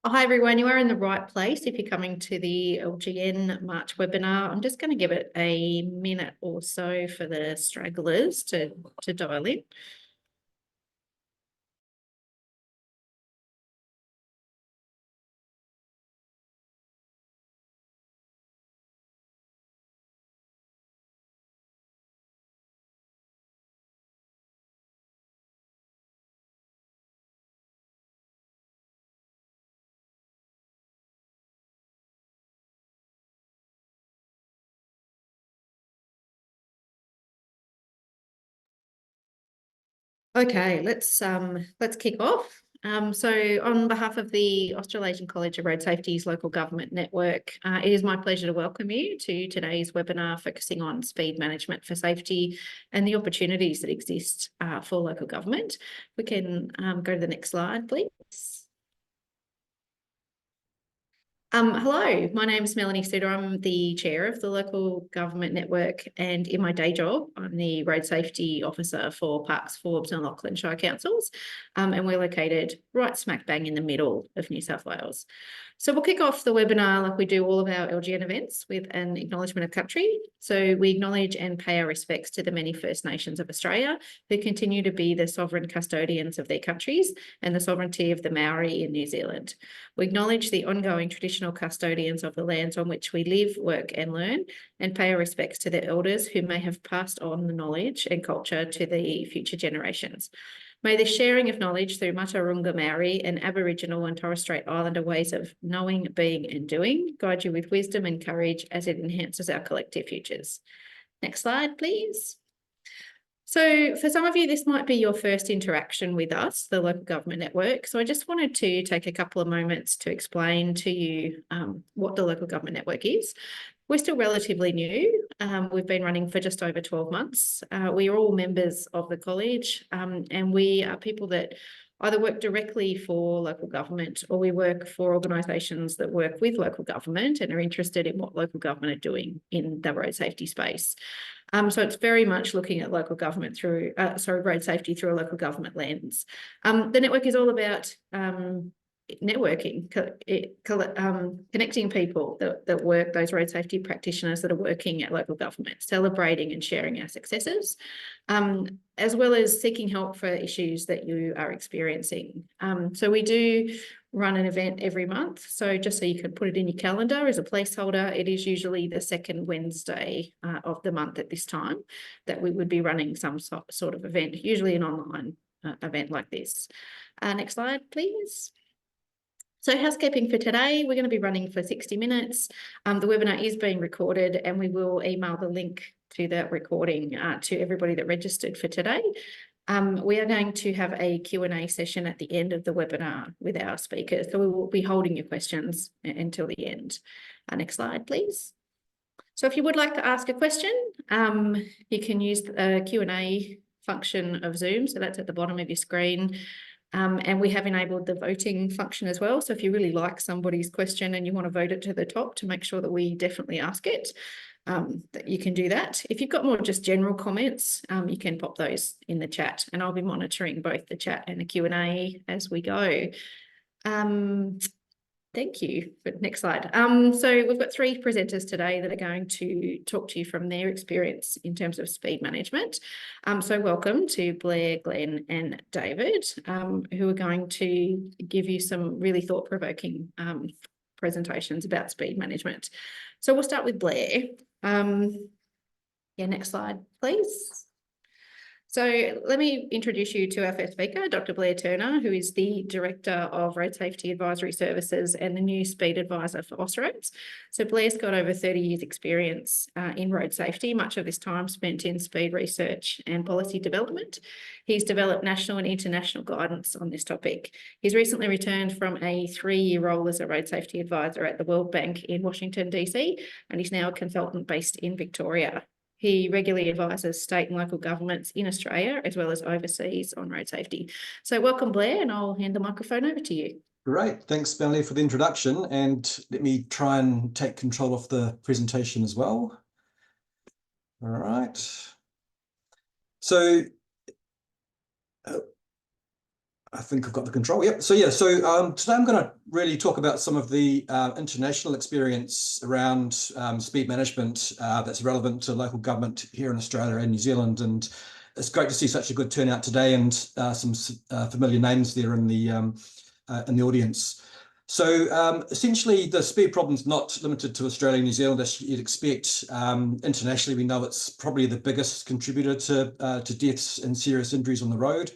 Hi everyone, you are in the right place if you're coming to the LGN March webinar. I'm just going to give it a minute or so for the stragglers to dial in. Okay, let's kick off. So on behalf of the Australasian College of Road Safety's local government network, it is my pleasure to welcome you to today's webinar focusing on speed management for safety and the opportunities that exist for local government. We can go to the next slide, please. Hello, my name is Melanie Suter. I'm the chair of the local government network, and in my day job, I'm the road safety officer for Parks, Forbes and Lachlan Shire Councils, and we're located right smack bang in the middle of New South Wales. So we'll kick off the webinar like we do all of our LGN events with an acknowledgement of country. So we acknowledge and pay our respects to the many First Nations of Australia who continue to be the sovereign custodians of their countries and the sovereignty of the Maori in New Zealand. We acknowledge the ongoing traditional custodians of the lands on which we live, work and learn, and pay our respects to the elders who may have passed on the knowledge and culture to the future generations. May the sharing of knowledge through Matarunga Maori and Aboriginal and Torres Strait Islander ways of knowing, being and doing guide you with wisdom and courage as it enhances our collective futures. Next slide, please. So for some of you, this might be your first interaction with us, the local government network. So I just wanted to take a couple of moments to explain to you what the local government network is. We're still relatively new. We've been running for just over 12 months. We are all members of the college and we are people that either work directly for local government or we work for organisations that work with local government and are interested in what local government are doing in the road safety space. So it's very much looking at local government through, road safety through a local government lens. The network is all about networking, connecting people that work, those road safety practitioners that are working at local government, celebrating and sharing our successes, as well as seeking help for issues that you are experiencing. So we do run an event every month. So just so you can put it in your calendar as a placeholder, it is usually the second Wednesday of the month at this time that we would be running some sort of event, usually an online event like this. Next slide, please. So housekeeping for today, we're going to be running for 60 minutes. The webinar is being recorded and we will email the link to that recording to everybody that registered for today. We are going to have a Q&A session at the end of the webinar with our speakers. So we will be holding your questions until the end. Next slide, please. So if you would like to ask a question, you can use the Q&A function of Zoom. So that's at the bottom of your screen. And we have enabled the voting function as well. So if you really like somebody's question and you want to vote it to the top to make sure that we definitely ask it, that you can do that. If you've got more just general comments, you can pop those in the chat and I'll be monitoring both the chat and the Q&A as we go. Thank you. But next slide. So we've got three presenters today that are going to talk to you from their experience in terms of speed management. So welcome to Blair, Glenn and David, who are going to give you some really thought-provoking presentations about speed management. So we'll start with Blair. Next slide, please. So let me introduce you to our first speaker, Dr. Blair Turner, who is the Director of Road Safety Advisory Services and the new Speed Advisor for Austroads. So Blair's got over 30 years experience in road safety, much of this time spent in speed research and policy development. He's developed national and international guidance on this topic. He's recently returned from a 3-year role as a road safety advisor at the World Bank in Washington, DC, and he's now a consultant based in Victoria. He regularly advises state and local governments in Australia as well as overseas on road safety. So welcome, Blair, and I'll hand the microphone over to you. Great. Thanks, Melanie, for the introduction. And let me try and take control of the presentation as well. All right. So I think I've got the control. Yep. So yeah, today I'm going to really talk about some of the international experience around speed management that's relevant to local government here in Australia and New Zealand. And it's great to see such a good turnout today, and some familiar names there in the audience. So essentially, the speed problem is not limited to Australia and New Zealand, as you'd expect. Internationally, we know it's probably the biggest contributor to deaths and serious injuries on the road.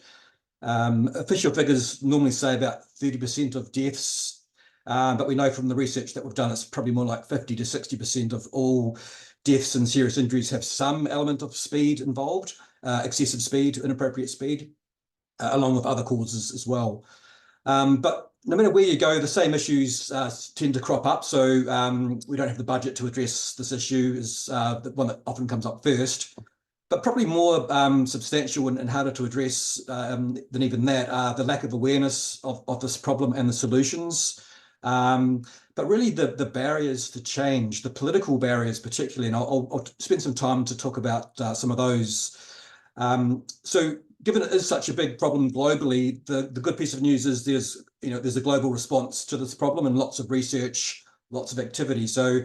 Official figures normally say about 30% of deaths, but we know from the research that we've done, it's probably more like 50 to 60% of all deaths and serious injuries have some element of speed involved, excessive speed, inappropriate speed, along with other causes as well. But no matter where you go, the same issues tend to crop up. So we don't have the budget to address this issue, is the one that often comes up first. But probably more substantial and harder to address than even that are the lack of awareness of this problem and the solutions. But really the barriers to change, the political barriers particularly, and I'll spend some time to talk about some of those. So given it is such a big problem globally, the good piece of news is there's a global response to this problem and lots of research, lots of activity. So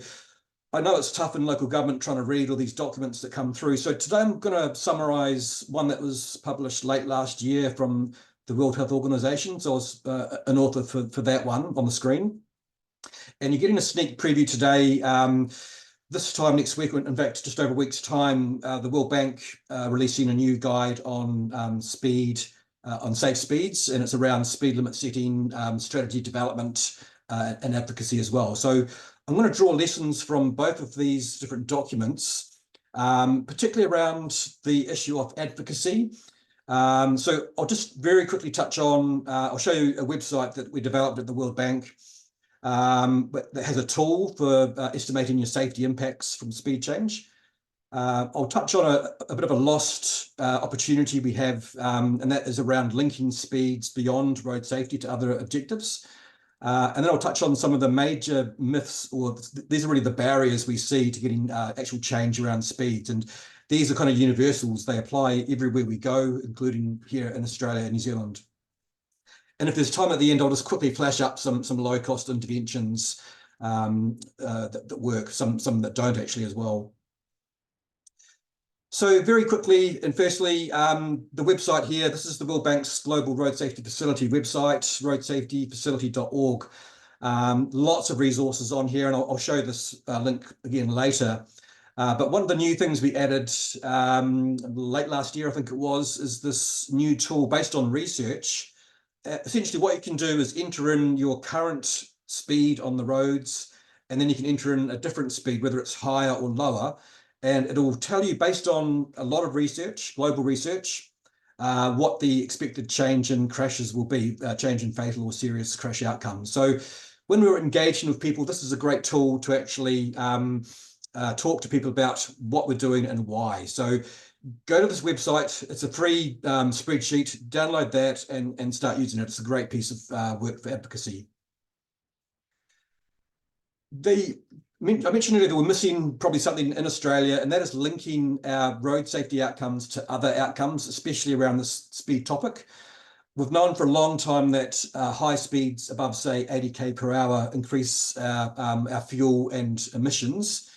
I know it's tough in local government trying to read all these documents that come through. So today I'm going to summarize one that was published late last year from the World Health Organization. So I was an author for that one on the screen. And you're getting a sneak preview today. This time next week, in fact, just over a week's time, the World Bank releasing a new guide on speed, on safe speeds, and it's around speed limit setting, strategy development, and advocacy as well. So I'm going to draw lessons from both of these different documents, particularly around the issue of advocacy. So I'll just very quickly touch on, I'll show you a website that we developed at the World Bank that has a tool for estimating your safety impacts from speed change. I'll touch on a bit of a lost opportunity we have, and that is around linking speeds beyond road safety to other objectives. And then I'll touch on some of the major myths, or these are really the barriers we see to getting actual change around speeds. And these are kind of universals. They apply everywhere we go, including here in Australia and New Zealand. And if there's time at the end, I'll just quickly flash up some low-cost interventions that work, some that don't actually as well. So very quickly, and firstly, the website here, this is the World Bank's Global Road Safety Facility website, roadsafetyfacility.org. Lots of resources on here, and I'll show this link again later. But one of the new things we added late last year, I think it was, is this new tool based on research. Essentially, what you can do is enter in your current speed on the roads, and then you can enter in a different speed, whether it's higher or lower. And it'll tell you, based on a lot of research, global research, what the expected change in crashes will be, change in fatal or serious crash outcomes. So when we're engaging with people, this is a great tool to actually talk to people about what we're doing and why. So go to this website. It's a free spreadsheet. Download that and start using it. It's a great piece of work for advocacy. I mentioned earlier that we're missing probably something in Australia, and that is linking our road safety outcomes to other outcomes, especially around this speed topic. We've known for a long time that high speeds above, say, 80 per hour increase our fuel and emissions.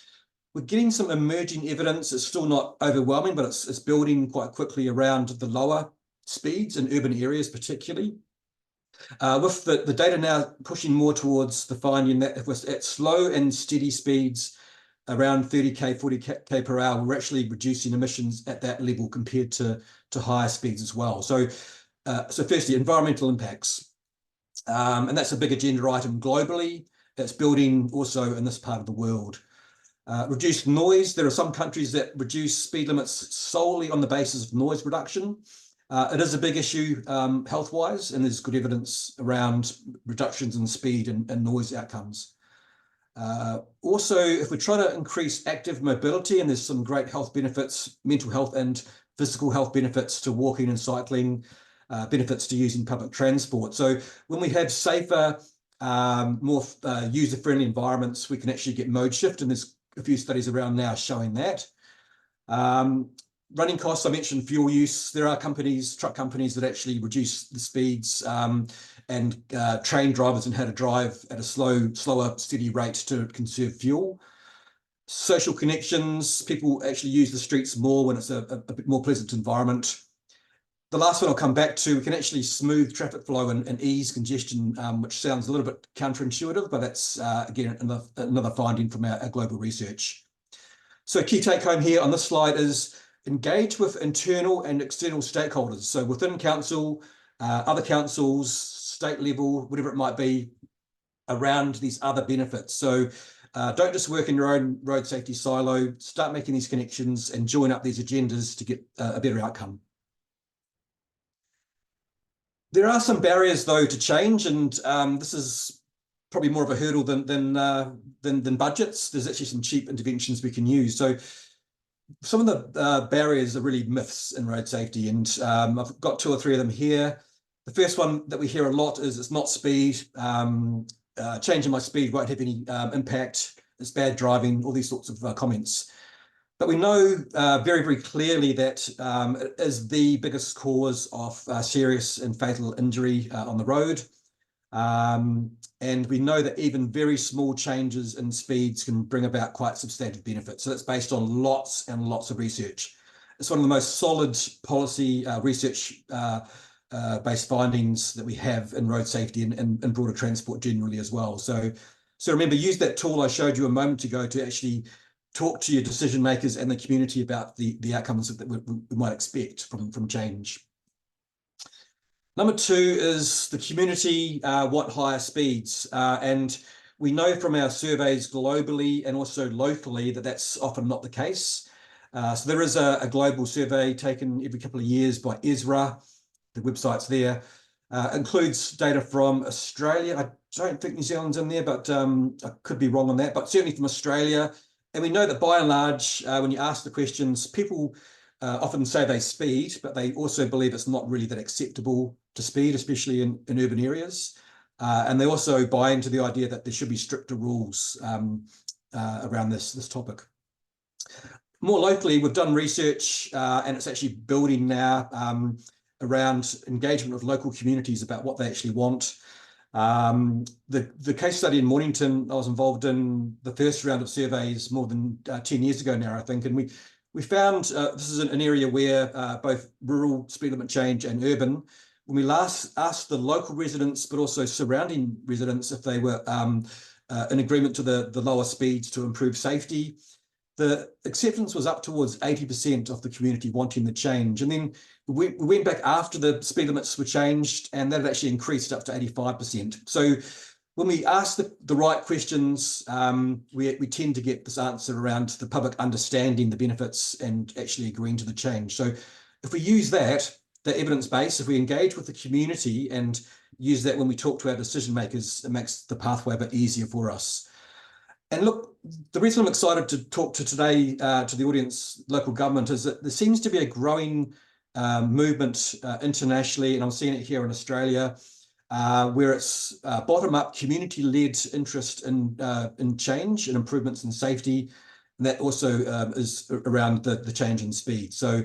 We're getting some emerging evidence. It's still not overwhelming, but it's building quite quickly around the lower speeds in urban areas particularly. With the data now pushing more towards the finding that if we're at slow and steady speeds around 30k, 40k per hour, we're actually reducing emissions at that level compared to higher speeds as well. So firstly, environmental impacts. And that's a big agenda item globally. It's building also in this part of the world. Reduced noise. There are some countries that reduce speed limits solely on the basis of noise reduction. It is a big issue health-wise, and there's good evidence around reductions in speed and noise outcomes. Also, if we're trying to increase active mobility, and there's some great health benefits, mental health and physical health benefits to walking and cycling, benefits to using public transport. So when we have safer, more user-friendly environments, we can actually get mode shift, and there's a few studies around now showing that. Running costs, I mentioned fuel use. There are truck companies that actually reduce the speeds and train drivers in how to drive at a slower, steady rate to conserve fuel. Social connections, people actually use the streets more when it's a bit more pleasant environment. The last one I'll come back to, we can actually smooth traffic flow and ease congestion, which sounds a little bit counterintuitive, but that's, again, another finding from our global research. So key take home here on this slide is engage with internal and external stakeholders. So within council, other councils, state level, whatever it might be, around these other benefits. So don't just work in your own road safety silo, start making these connections and join up these agendas to get a better outcome. There are some barriers though to change, and this is probably more of a hurdle than budgets. There's actually some cheap interventions we can use. So some of the barriers are really myths in road safety, and I've got 2 or 3 of them here. The first one that we hear a lot is it's not speed. Changing my speed won't have any impact. It's bad driving, all these sorts of comments. But we know very, very clearly that it is the biggest cause of serious and fatal injury on the road. And we know that even very small changes in speeds can bring about quite substantive benefits. So that's based on lots and lots of research. It's one of the most solid policy research based findings that we have in road safety and broader transport generally as well. So remember, use that tool I showed you a moment ago to actually talk to your decision makers and the community about the outcomes that we might expect from change. Number 2 is the community want higher speeds. And we know from our surveys globally and also locally that that's often not the case. So there is a global survey taken every couple of years by Ezra. The website's there. Includes data from Australia. I don't think New Zealand's in there, but I could be wrong on that, but certainly from Australia. And we know that by and large, when you ask the questions, people often say they speed, but they also believe it's not really that acceptable to speed, especially in urban areas. And they also buy into the idea that there should be stricter rules around this topic. More locally, we've done research and it's actually building now around engagement with local communities about what they actually want. The case study in Mornington, I was involved in the first round of surveys more than 10 years ago now, I think, and we found this is an area where both rural speed limit change and urban, when we last asked the local residents, but also surrounding residents, if they were in agreement to the lower speeds to improve safety, the acceptance was up towards 80% of the community wanting the change. And then we went back after the speed limits were changed, and that had actually increased up to 85%. So when we ask the right questions, we tend to get this answer around the public understanding the benefits and actually agreeing to the change. So if we use the evidence base, if we engage with the community and use that when we talk to our decision makers, it makes the pathway a bit easier for us. And look, the reason I'm excited to talk to today to the audience, local government, is that there seems to be a growing movement internationally, and I'm seeing it here in Australia, where it's bottom-up, community-led interest in change and improvements in safety, and that also is around the change in speed. So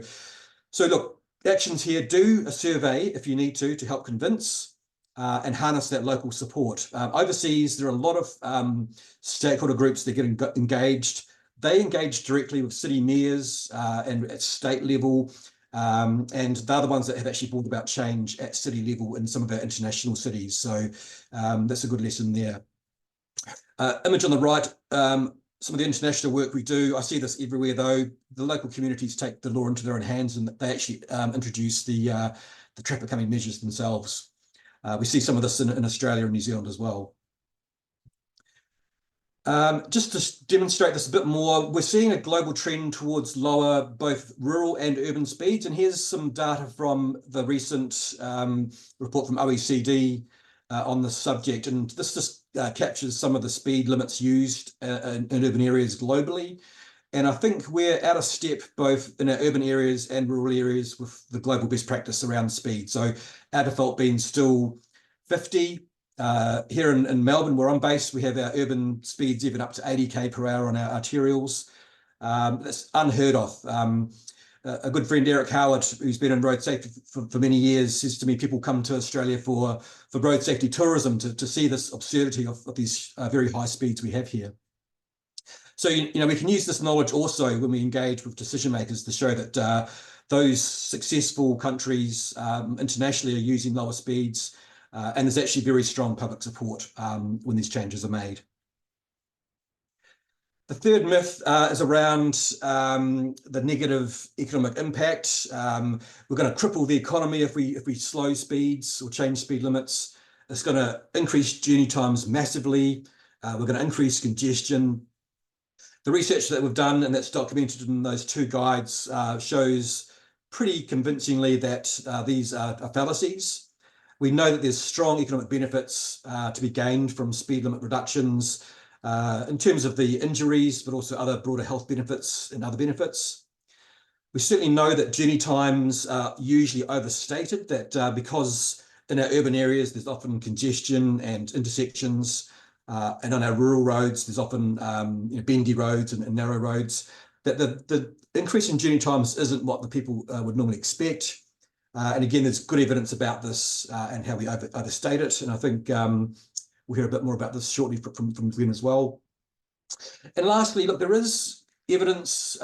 look, actions here: do a survey if you need to help convince. And harness that local support. Overseas, there are a lot of stakeholder groups that get engaged. They engage directly with city mayors and at state level, and they're the ones that have actually brought about change at city level in some of our international cities. So that's a good lesson there. Image on the right, some of the international work we do, I see this everywhere though. The local communities take the law into their own hands and they actually introduce the traffic calming measures themselves. We see some of this in Australia and New Zealand as well. Just to demonstrate this a bit more, we're seeing a global trend towards lower both rural and urban speeds. And here's some data from the recent report from OECD on the subject. And this just captures some of the speed limits used in urban areas globally. And I think we're out of step both in our urban areas and rural areas with the global best practice around speed. So our default being still 50. Here in Melbourne, where I'm based, we have our urban speeds even up to 80 km/h on our arterials. That's unheard of. a good friend, Eric Howard, who's been in road safety for many years, says to me, people come to Australia for road safety tourism to see this absurdity of these very high speeds we have here. So, you know, we can use this knowledge also when we engage with decision makers to show that those successful countries internationally are using lower speeds, and there's actually very strong public support when these changes are made. The third myth is around the negative economic impact. We're going to cripple the economy if we slow speeds or change speed limits. It's going to increase journey times massively. We're going to increase congestion. The research that we've done, and that's documented in those two guides, shows pretty convincingly that these are fallacies. We know that there's strong economic benefits to be gained from speed limit reductions in terms of the injuries, but also other broader health benefits and other benefits. We certainly know that journey times are usually overstated, that because in our urban areas, there's often congestion and intersections, and on our rural roads, there's often bendy roads and narrow roads, that the increase in journey times isn't what the people would normally expect. And again, there's good evidence about this and how we overstate it. And I think we'll hear a bit more about this shortly from Glenn as well. And lastly, look, there is evidence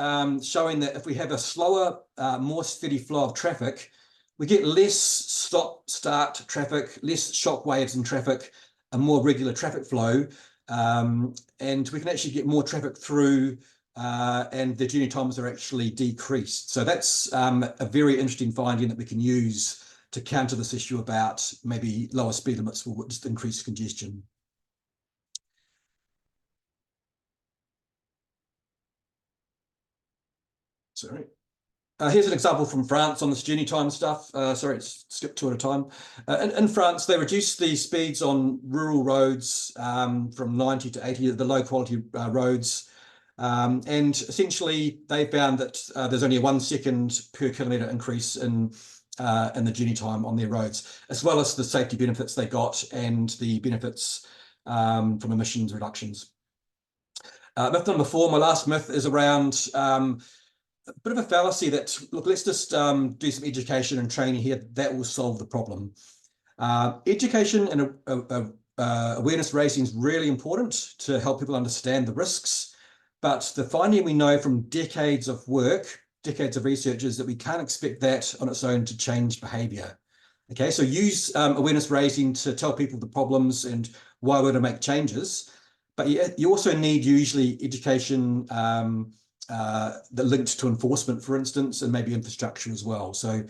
showing that if we have a slower, more steady flow of traffic, we get less stop-start traffic, less shock waves in traffic, a more regular traffic flow, and we can actually get more traffic through and the journey times are actually decreased. So that's a very interesting finding that we can use to counter this issue about maybe lower speed limits will just increase congestion. Sorry. Here's an example from France on this journey time stuff. Sorry, it's skipped two at a time. In France, they reduced the speeds on rural roads from 90 to 80, the low quality roads. And essentially, they found that there's only a 1 second per kilometre increase in the journey time on their roads, as well as the safety benefits they got and the benefits from emissions reductions. Myth number 4, my last myth, is around a bit of a fallacy that, look, let's just do some education and training here. That will solve the problem. Education and awareness raising is really important to help people understand the risks. But the finding we know from decades of work, decades of research, is that we can't expect that on its own to change behavior. Okay, so use awareness raising to tell people the problems and why we're going to make changes. But you also need usually education that linked to enforcement, for instance, and maybe infrastructure as well. So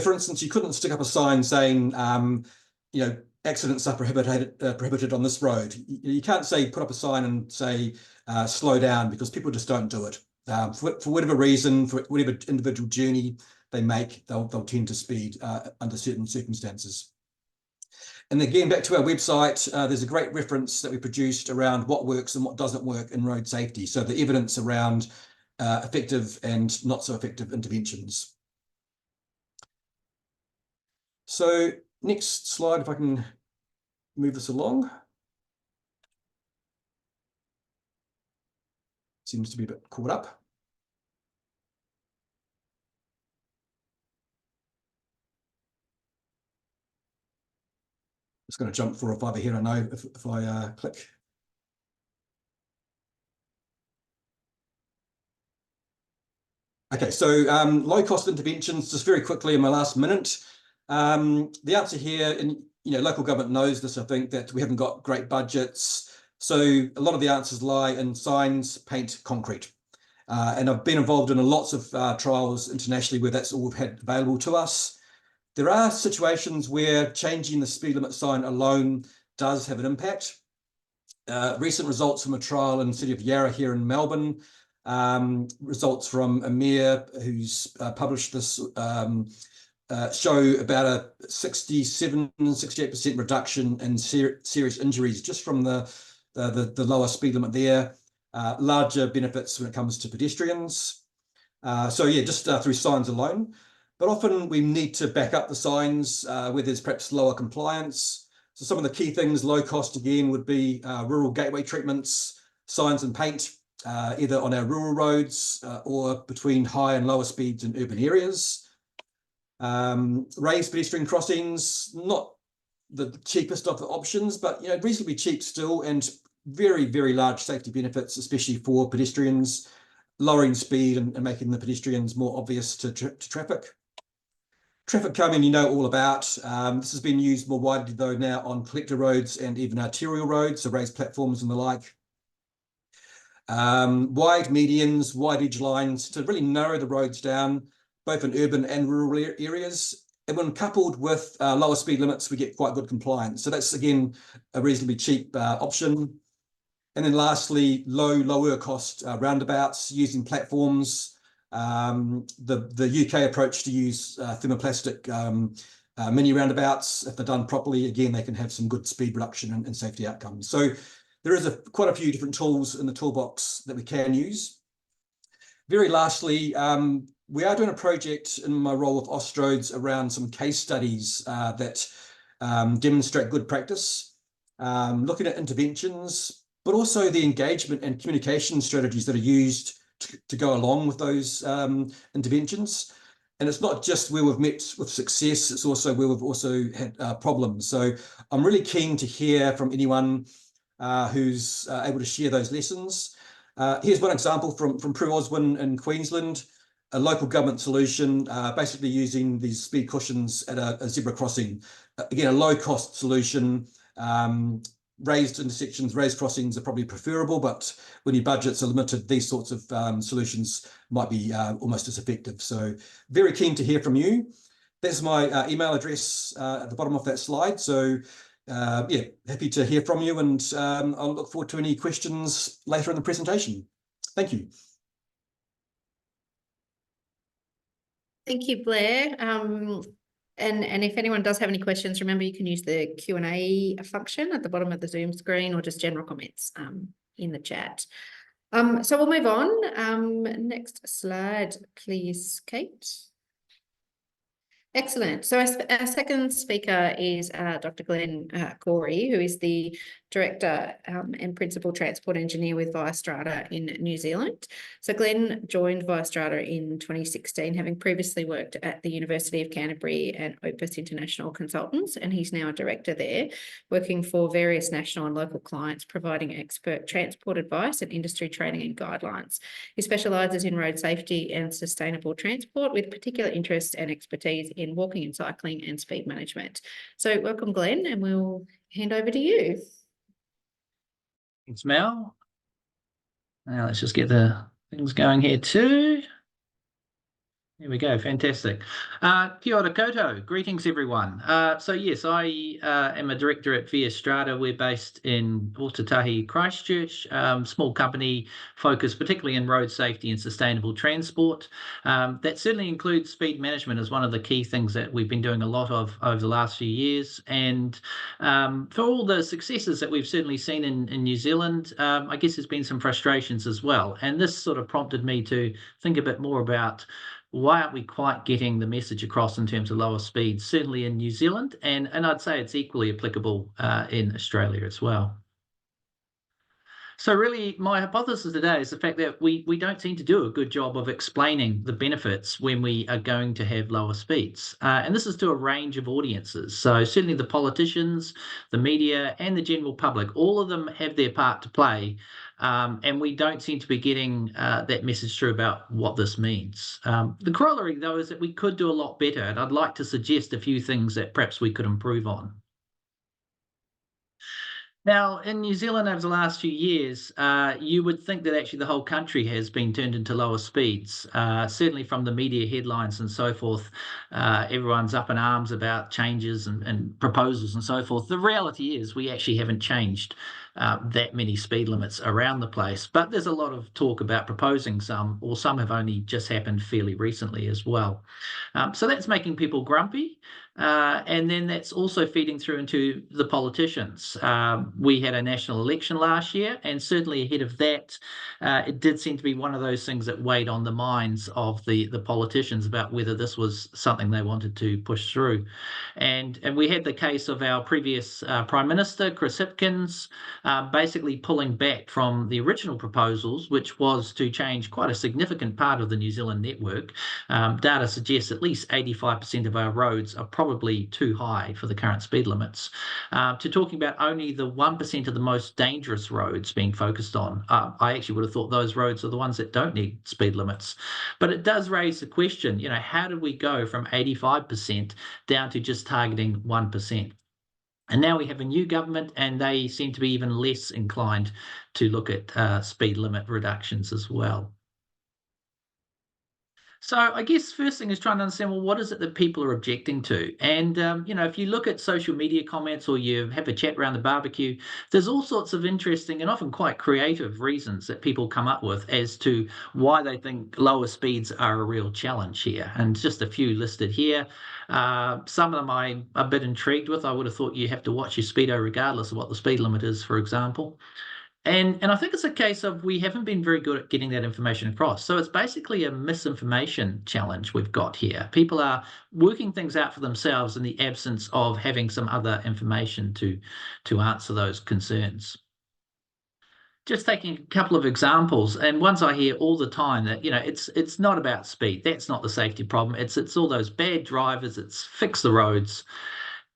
for instance, you couldn't stick up a sign saying, accidents are prohibited on this road. You can't say, put up a sign and say, slow down, because people just don't do it. For whatever reason, for whatever individual journey they make, they'll tend to speed under certain circumstances. And again, back to our website, there's a great reference that we produced around what works and what doesn't work in road safety. So the evidence around effective and not so effective interventions. So next slide, if I can move this along. Seems to be a bit caught up. Just going to jump 4 or 5 ahead, I know, if I click. Okay, so low-cost interventions, just very quickly in my last minute. The answer here, and local government knows this, I think, that we haven't got great budgets. So a lot of the answers lie in signs, paint, concrete. And I've been involved in lots of trials internationally where that's all we've had available to us. There are situations where changing the speed limit sign alone does have an impact. Recent results from a trial in the city of Yarra here in Melbourne, results from Amir, who's published this, show about a 68% reduction in serious injuries just from the lower speed limit there. Larger benefits when it comes to pedestrians. So yeah, just through signs alone. But often we need to back up the signs where there's perhaps lower compliance. So some of the key things, low cost again, would be rural gateway treatments, signs and paint. either on our rural roads or between high and lower speeds in urban areas. Raised pedestrian crossings, not the cheapest of the options, but reasonably cheap still, and very, very large safety benefits, especially for pedestrians, lowering speed and making the pedestrians more obvious to traffic. Traffic calming all about. This has been used more widely though now on collector roads and even arterial roads, so raised platforms and the like. Wide medians, wide edge lines to really narrow the roads down, both in urban and rural areas. And when coupled with lower speed limits, we get quite good compliance. So that's, again, a reasonably cheap option. And then lastly, lower cost roundabouts using platforms. The UK approach to use thermoplastic mini roundabouts, if they're done properly, again, they can have some good speed reduction and safety outcomes. So there is quite a few different tools in the toolbox that we can use. Very lastly, we are doing a project in my role with Austroads around some case studies that demonstrate good practice, looking at interventions, but also the engagement and communication strategies that are used to go along with those interventions. And it's not just where we've met with success, it's also where we've also had problems. So I'm really keen to hear from anyone who's able to share those lessons. Here's one example from Prue Oswin in Queensland, a local government solution, basically using these speed cushions at a zebra crossing. Again, a low-cost solution. Raised intersections, raised crossings are probably preferable, but when your budgets are limited, these sorts of solutions might be almost as effective. So very keen to hear from you. There's my email address at the bottom of that slide. So yeah, happy to hear from you, and I'll look forward to any questions later in the presentation. Thank you. Thank you, Blair. And if anyone does have any questions, remember you can use the Q&A function at the bottom of the Zoom screen, or just general comments in the chat. So we'll move on. Next slide, please, Kate. Excellent. So our second speaker is Dr. Glenn Corey, who is the Director and Principal Transport Engineer with Via Strata in New Zealand. So Glenn joined Via Strata in 2016, having previously worked at the University of Canterbury and Opus International Consultants, and he's now a director there, working for various national and local clients, providing expert transport advice and industry training and guidelines. He specialises in road safety and sustainable transport, with particular interest and expertise in walking and cycling and speed management. So welcome, Glenn, and we'll hand over to you. Thanks, Mel. Now let's just get the things going here too. Here we go, fantastic. Kia ora koutou, greetings everyone. So yes, I am a director at Via Strata. We're based in Otatahi, Christchurch, small company focused particularly in road safety and sustainable transport. That certainly includes speed management as one of the key things that we've been doing a lot of over the last few years. And for all the successes that we've certainly seen in New Zealand, I guess there's been some frustrations as well. And this sort of prompted me to think a bit more about why aren't we quite getting the message across in terms of lower speeds, certainly in New Zealand, and I'd say it's equally applicable in Australia as well. So really, my hypothesis today is the fact that we don't seem to do a good job of explaining the benefits when we are going to have lower speeds. And this is to a range of audiences. So certainly the politicians, the media, and the general public, all of them have their part to play. And we don't seem to be getting that message through about what this means. The corollary, though, is that we could do a lot better, and I'd like to suggest a few things that perhaps we could improve on. Now, in New Zealand over the last few years, you would think that actually the whole country has been turned into lower speeds. Certainly from the media headlines and so forth, everyone's up in arms about changes and proposals and so forth. The reality is we actually haven't changed that many speed limits around the place, but there's a lot of talk about proposing some, or some have only just happened fairly recently as well. So that's making people grumpy. And then that's also feeding through into the politicians. We had a national election last year, and certainly ahead of that, it did seem to be one of those things that weighed on the minds of the politicians about whether this was something they wanted to push through. And we had the case of our previous Prime Minister, Chris Hipkins, basically pulling back from the original proposals, which was to change quite a significant part of the New Zealand network. Data suggests at least 85% of our roads are probably too high for the current speed limits, to talking about only the 1% of the most dangerous roads being focused on. I actually would have thought those roads are the ones that don't need speed limits. But it does raise the question, how did we go from 85% down to just targeting 1%? And now we have a new government, and they seem to be even less inclined to look at speed limit reductions as well. So I guess first thing is trying to understand, well, what is it that people are objecting to? And, if you look at social media comments or you have a chat around the barbecue, there's all sorts of interesting and often quite creative reasons that people come up with as to why they think lower speeds are a real challenge here. And just a few listed here. Some of them I'm a bit intrigued with. I would have thought you have to watch your speedo regardless of what the speed limit is, for example. And I think it's a case of we haven't been very good at getting that information across. So it's basically a misinformation challenge we've got here. People are working things out for themselves in the absence of having some other information to answer those concerns. Just taking a couple of examples, and ones I hear all the time, that it's not about speed. That's not the safety problem. It's all those bad drivers. It's fix the roads.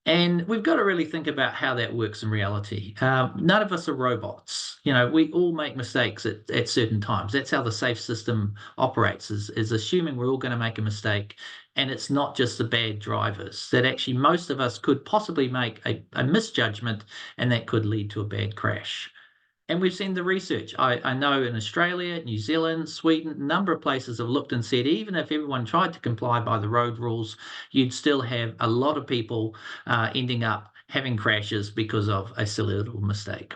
And we've got to really think about how that works in reality. None of us are robots. We all make mistakes at certain times. That's how the safe system operates, is assuming we're all going to make a mistake. And it's not just the bad drivers, that actually most of us could possibly make a misjudgment, and that could lead to a bad crash. And we've seen the research. I know in Australia, New Zealand, Sweden, a number of places have looked and said, even if everyone tried to comply by the road rules, you'd still have a lot of people ending up having crashes because of a silly little mistake.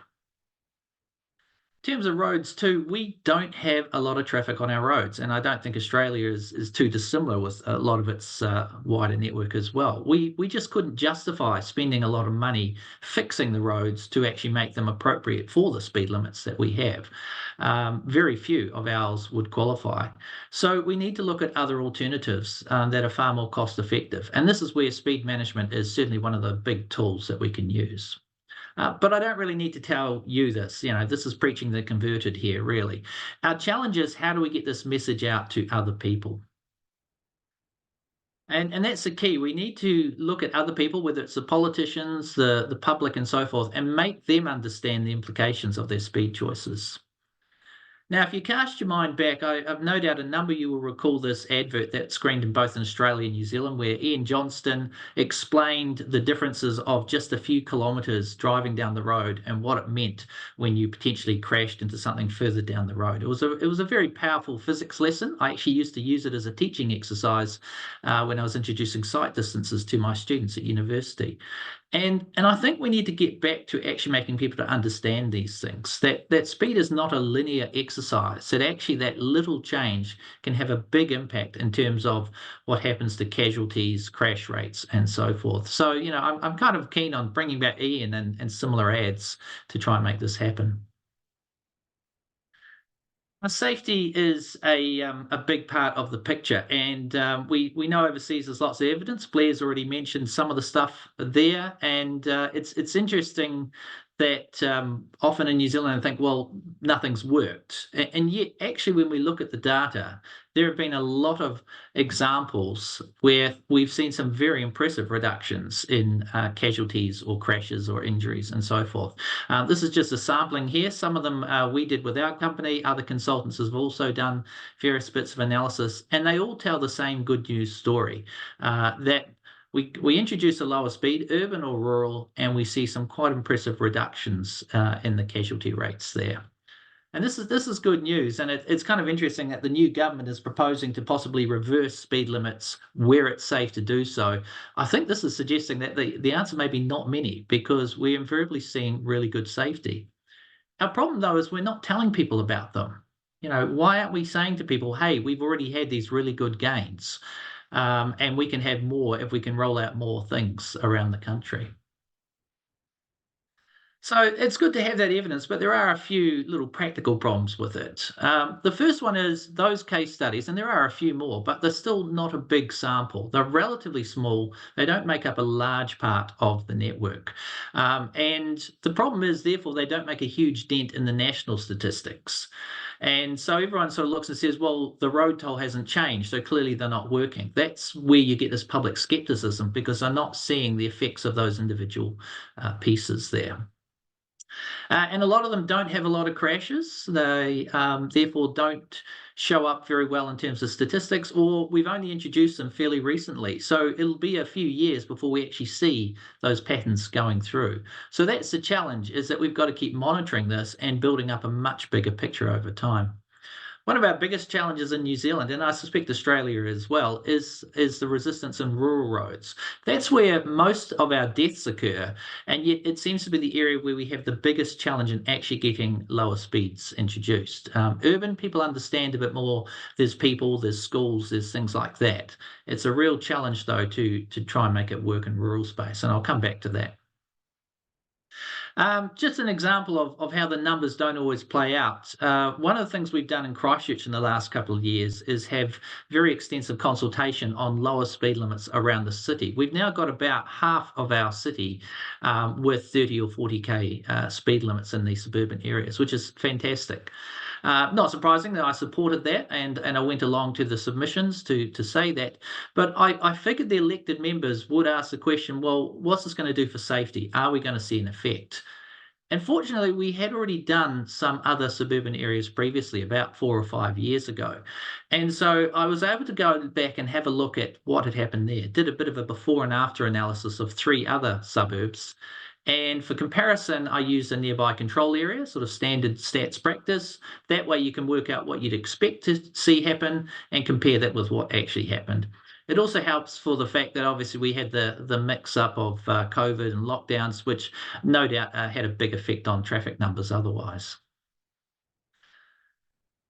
In terms of roads too, we don't have a lot of traffic on our roads, and I don't think Australia is too dissimilar with a lot of its wider network as well. We just couldn't justify spending a lot of money fixing the roads to actually make them appropriate for the speed limits that we have. Very few of ours would qualify. So we need to look at other alternatives that are far more cost effective, and this is where speed management is certainly one of the big tools that we can use. But I don't really need to tell you this. This is preaching the converted here, really. Our challenge is, how do we get this message out to other people? And that's the key. We need to look at other people, whether it's the politicians, the public, and so forth, and make them understand the implications of their speed choices. Now, if you cast your mind back, I've no doubt a number of you will recall this advert that screened in both Australia and New Zealand, where Ian Johnston explained the differences of just a few kilometres driving down the road and what it meant when you potentially crashed into something further down the road. It was a very powerful physics lesson. I actually used to use it as a teaching exercise when I was introducing sight distances to my students at university. And I think we need to get back to actually making people to understand these things, that speed is not a linear exercise, that actually that little change can have a big impact in terms of what happens to casualties, crash rates, and so forth. So, I'm kind of keen on bringing back Ian and similar ads to try and make this happen. Safety is a big part of the picture, and we know overseas there's lots of evidence. Blair's already mentioned some of the stuff there, and it's interesting that often in New Zealand I think, well, nothing's worked, and yet actually when we look at the data, there have been a lot of examples where we've seen some very impressive reductions in casualties or crashes or injuries and so forth. This is just a sampling here. Some of them we did with our company. Other consultants have also done various bits of analysis, and they all tell the same good news story, that we introduce a lower speed, urban or rural, and we see some quite impressive reductions in the casualty rates there. And this is good news, and it's kind of interesting that the new government is proposing to possibly reverse speed limits where it's safe to do so. I think this is suggesting that the answer may be not many, because we're invariably seeing really good safety. Our problem, though, is we're not telling people about them. Why aren't we saying to people, hey, we've already had these really good gains? and we can have more if we can roll out more things around the country. So it's good to have that evidence, but there are a few little practical problems with it. The first one is those case studies, and there are a few more, but they're still not a big sample. They're relatively small. They don't make up a large part of the network. And the problem is, therefore, they don't make a huge dent in the national statistics. And so everyone sort of looks and says, well, the road toll hasn't changed, so clearly they're not working. That's where you get this public skepticism, because they're not seeing the effects of those individual pieces there. And a lot of them don't have a lot of crashes. They therefore don't show up very well in terms of statistics, or we've only introduced them fairly recently. So it'll be a few years before we actually see those patterns going through. So that's the challenge, is that we've got to keep monitoring this and building up a much bigger picture over time. One of our biggest challenges in New Zealand, and I suspect Australia as well, is the resistance in rural roads. That's where most of our deaths occur, and yet it seems to be the area where we have the biggest challenge in actually getting lower speeds introduced. Urban people understand a bit more. There's people, there's schools, there's things like that. It's a real challenge, though, to try and make it work in rural space, and I'll come back to that. Just an example of how the numbers don't always play out. One of the things we've done in Christchurch in the last couple of years is have very extensive consultation on lower speed limits around the city. We've now got about half of our city with 30 or 40k speed limits in these suburban areas, which is fantastic. Not surprising that I supported that, and I went along to the submissions to say that. But I figured the elected members would ask the question, well, what's this going to do for safety? Are we going to see an effect? And fortunately, we had already done some other suburban areas previously, about 4 or 5 years ago. And so I was able to go back and have a look at what had happened there. Did a bit of a before and after analysis of 3 other suburbs. And for comparison, I used a nearby control area, sort of standard stats practice. That way you can work out what you'd expect to see happen and compare that with what actually happened. It also helps for the fact that obviously we had the mix-up of COVID and lockdowns, which no doubt had a big effect on traffic numbers otherwise.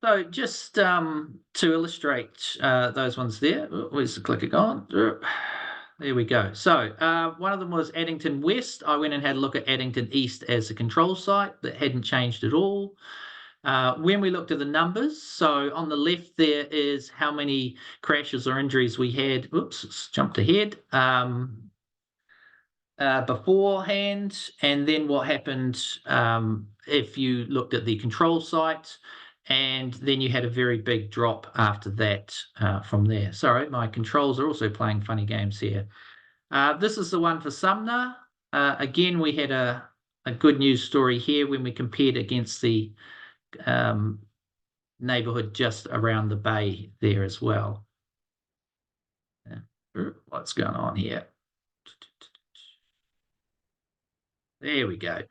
So just to illustrate those ones there, where's the clicker gone? There we go. So one of them was Addington West. I went and had a look at Addington East as a control site that hadn't changed at all. When we looked at the numbers, so on the left there is how many crashes or injuries we had. Oops, jumped ahead. Beforehand, and then what happened if you looked at the control site, and then you had a very big drop after that from there. Sorry, my controls are also playing funny games here. This is the one for Sumner. Again, we had a good news story here when we compared against the neighborhood just around the bay there as well. What's going on here? There we go.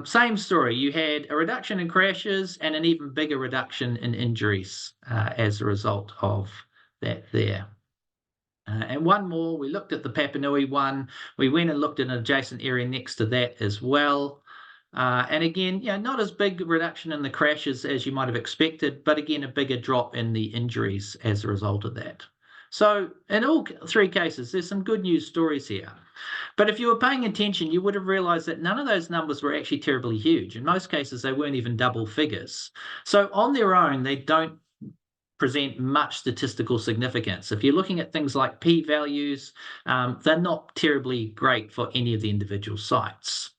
Same story. You had a reduction in crashes and an even bigger reduction in injuries as a result of that there. And one more, we looked at the Papanui one. We went and looked at an adjacent area next to that as well. And again, not as big a reduction in the crashes as you might have expected, but again, a bigger drop in the injuries as a result of that. So in all 3 cases, there's some good news stories here. But if you were paying attention, you would have realized that none of those numbers were actually terribly huge. In most cases, they weren't even double figures. So on their own, they don't present much statistical significance. If you're looking at things like p-values, they're not terribly great for any of the individual sites.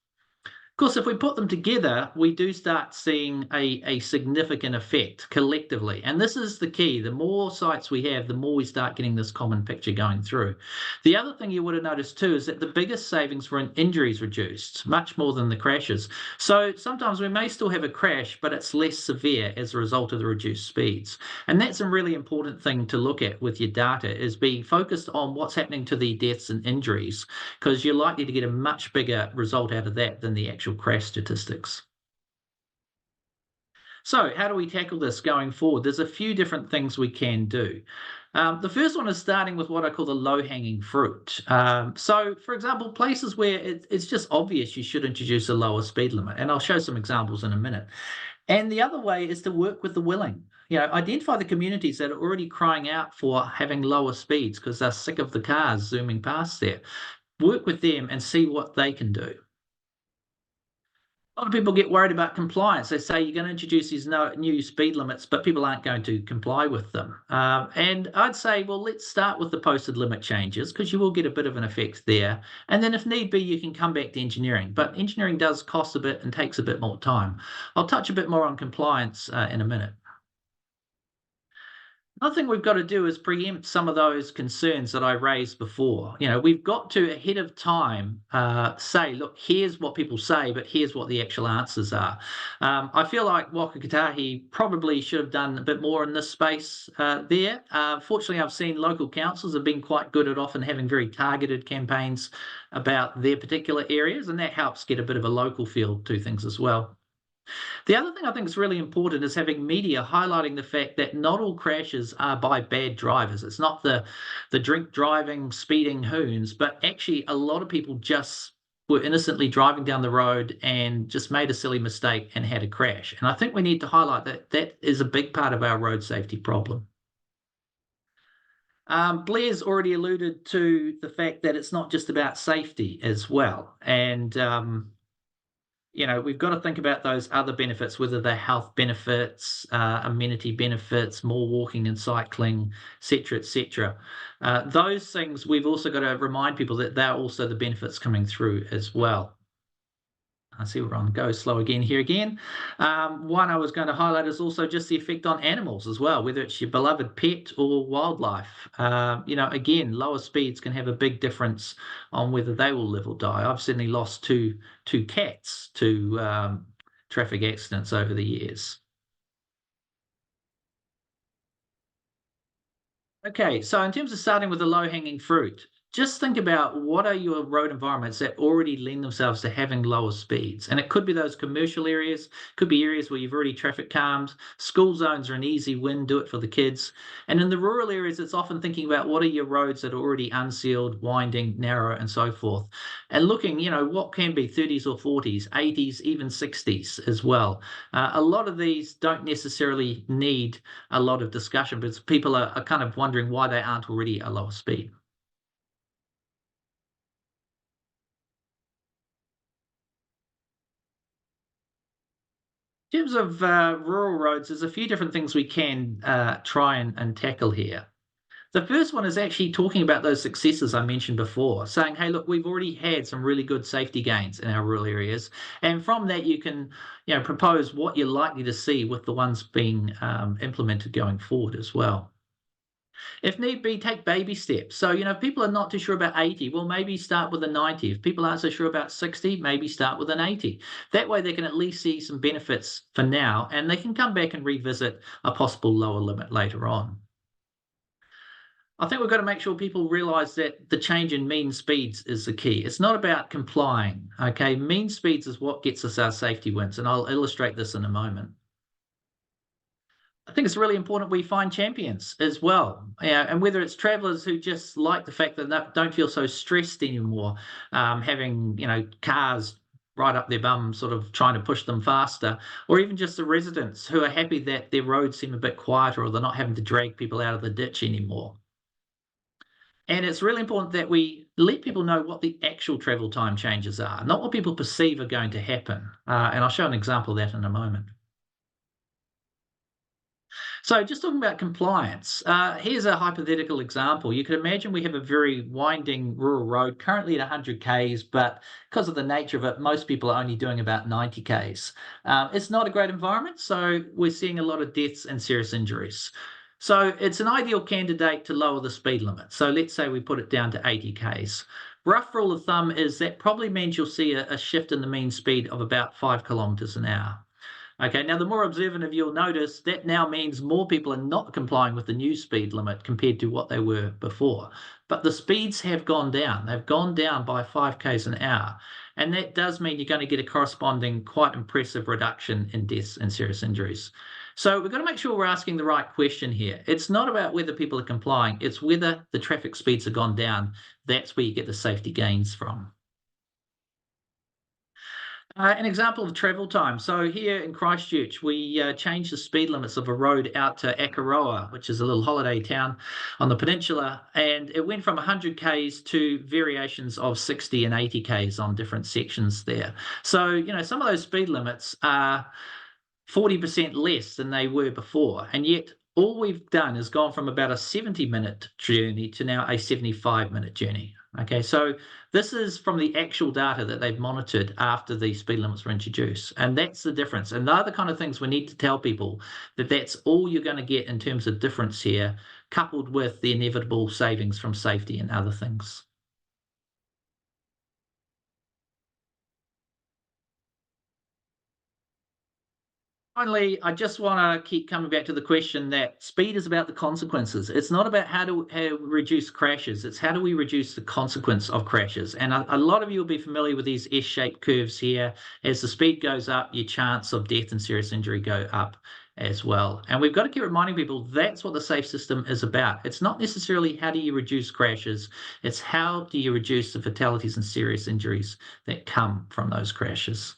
Of course, if we put them together, we do start seeing a significant effect collectively. And this is the key. The more sites we have, the more we start getting this common picture going through. The other thing you would have noticed too is that the biggest savings were in injuries reduced, much more than the crashes. So sometimes we may still have a crash, but it's less severe as a result of the reduced speeds. And that's a really important thing to look at with your data, is being focused on what's happening to the deaths and injuries, because you're likely to get a much bigger result out of that than the actual crash statistics. So how do we tackle this going forward? There's a few different things we can do. The first one is starting with what I call the low-hanging fruit. So, for example, places where it's just obvious you should introduce a lower speed limit, and I'll show some examples in a minute. And the other way is to work with the willing. Identify the communities that are already crying out for having lower speeds because they're sick of the cars zooming past there. Work with them and see what they can do. A lot of people get worried about compliance. They say you're going to introduce these new speed limits, but people aren't going to comply with them. And I'd say, well, let's start with the posted limit changes because you will get a bit of an effect there. And then if need be, you can come back to engineering. But engineering does cost a bit and takes a bit more time. I'll touch a bit more on compliance in a minute. Another thing we've got to do is preempt some of those concerns that I raised before. We've got to, ahead of time, say, look, here's what people say, but here's what the actual answers are. I feel like Waka Kotahi probably should have done a bit more in this space there. Fortunately, I've seen local councils have been quite good at often having very targeted campaigns about their particular areas, and that helps get a bit of a local feel to things as well. The other thing I think is really important is having media highlighting the fact that not all crashes are by bad drivers. It's not the drink driving, speeding hoons, but actually a lot of people just were innocently driving down the road and just made a silly mistake and had a crash. And I think we need to highlight that that is a big part of our road safety problem. Blair's already alluded to the fact that it's not just about safety as well. And we've got to think about those other benefits, whether they're health benefits, amenity benefits, more walking and cycling, et cetera. Those things, we've also got to remind people that they're also the benefits coming through as well. I see we're on go slow again here again. One I was going to highlight is also just the effect on animals as well, whether it's your beloved pet or wildlife. Again, lower speeds can have a big difference on whether they will live or die. I've certainly lost two cats to traffic accidents over the years. Okay, so in terms of starting with the low-hanging fruit, just think about what are your road environments that already lend themselves to having lower speeds. And it could be those commercial areas, could be areas where you've already traffic calmed. School zones are an easy win, do it for the kids. And in the rural areas, it's often thinking about what are your roads that are already unsealed, winding, narrow, and so forth. And looking, what can be 30s or 40s, 80s, even 60s as well. A lot of these don't necessarily need a lot of discussion, but people are kind of wondering why they aren't already a lower speed. In terms of rural roads, there's a few different things we can try and tackle here. The first one is actually talking about those successes I mentioned before, saying, hey, look, we've already had some really good safety gains in our rural areas. And from that, you can propose what you're likely to see with the ones being implemented going forward as well. If need be, take baby steps. So, if people are not too sure about 80, well, maybe start with a 90. If people aren't so sure about 60, maybe start with an 80. That way they can at least see some benefits for now, and they can come back and revisit a possible lower limit later on. I think we've got to make sure people realise that the change in mean speeds is the key. It's not about complying, okay? Mean speeds is what gets us our safety wins, and I'll illustrate this in a moment. I think it's really important we find champions as well. And whether it's travellers who just like the fact that they don't feel so stressed anymore, having, cars right up their bum, sort of trying to push them faster, or even just the residents who are happy that their roads seem a bit quieter or they're not having to drag people out of the ditch anymore. And it's really important that we let people know what the actual travel time changes are, not what people perceive are going to happen. And I'll show an example of that in a moment. So just talking about compliance, here's a hypothetical example. You could imagine we have a very winding rural road currently at 100 Ks, but because of the nature of it, most people are only doing about 90 Ks. It's not a great environment, so we're seeing a lot of deaths and serious injuries. So it's an ideal candidate to lower the speed limit. So let's say we put it down to 80 Ks. Rough rule of thumb is that probably means you'll see a shift in the mean speed of about 5 kilometres an hour. Okay, now the more observant of you'll notice that now means more people are not complying with the new speed limit compared to what they were before. But the speeds have gone down. They've gone down by 5 Ks an hour. And that does mean you're going to get a corresponding quite impressive reduction in deaths and serious injuries. So we've got to make sure we're asking the right question here. It's not about whether people are complying. It's whether the traffic speeds have gone down. That's where you get the safety gains from. An example of travel time. So here in Christchurch, we changed the speed limits of a road out to Akaroa, which is a little holiday town on the peninsula, and it went from 100 k's to variations of 60 and 80 k's on different sections there. So, you know, some of those speed limits are 40% less than they were before, and yet all we've done is gone from about a 70-minute journey to now a 75-minute journey. Okay, so this is from the actual data that they've monitored after the speed limits were introduced, and that's the difference. And they're the kind of things we need to tell people, that that's all you're going to get in terms of difference here, coupled with the inevitable savings from safety and other things. Finally, I just want to keep coming back to the question that speed is about the consequences. It's not about how to reduce crashes. It's how do we reduce the consequence of crashes. And a lot of you will be familiar with these S-shaped curves here. As the speed goes up, your chance of death and serious injury go up as well. And we've got to keep reminding people that's what the safe system is about. It's not necessarily how do you reduce crashes. It's how do you reduce the fatalities and serious injuries that come from those crashes.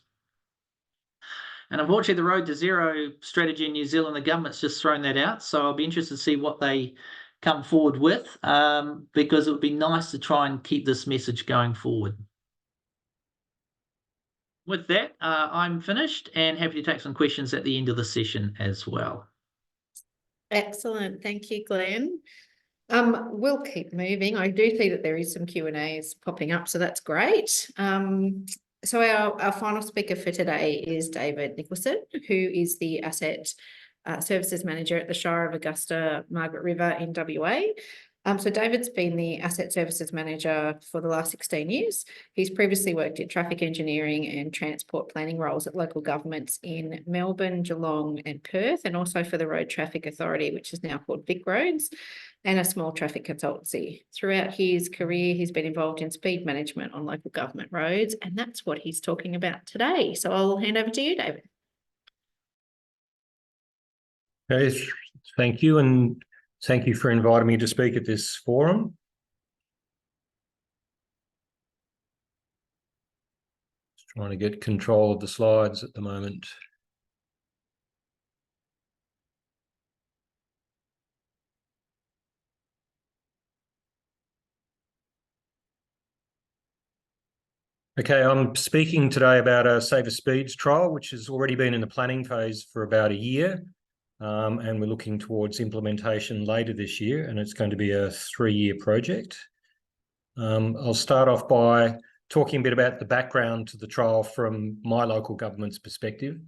And unfortunately, the Road to Zero strategy in New Zealand, the government's just thrown that out. So I'll be interested to see what they come forward with, because it would be nice to try and keep this message going forward. With that, I'm finished and happy to take some questions at the end of the session as well. Excellent. Thank you, Glenn. We'll keep moving. I do see that there is some Q&As popping up, so that's great. So our final speaker for today is David Nicholson, who is the Asset Services Manager at the Shire of Augusta Margaret River in WA. So David's been the Asset Services Manager for the last 16 years. He's previously worked in traffic engineering and transport planning roles at local governments in Melbourne, Geelong and Perth, and also for the Road Traffic Authority, which is now called Vic Roads, and a small traffic consultancy. Throughout his career, he's been involved in speed management on local government roads, and that's what he's talking about today. So I'll hand over to you, David. Okay, thank you, and thank you for inviting me to speak at this forum. Just trying to get control of the slides at the moment. Okay, I'm speaking today about a Safer Speeds trial, which has already been in the planning phase for about a year. And we're looking towards implementation later this year, and it's going to be a 3-year project. I'll start off by talking a bit about the background to the trial from my local government's perspective.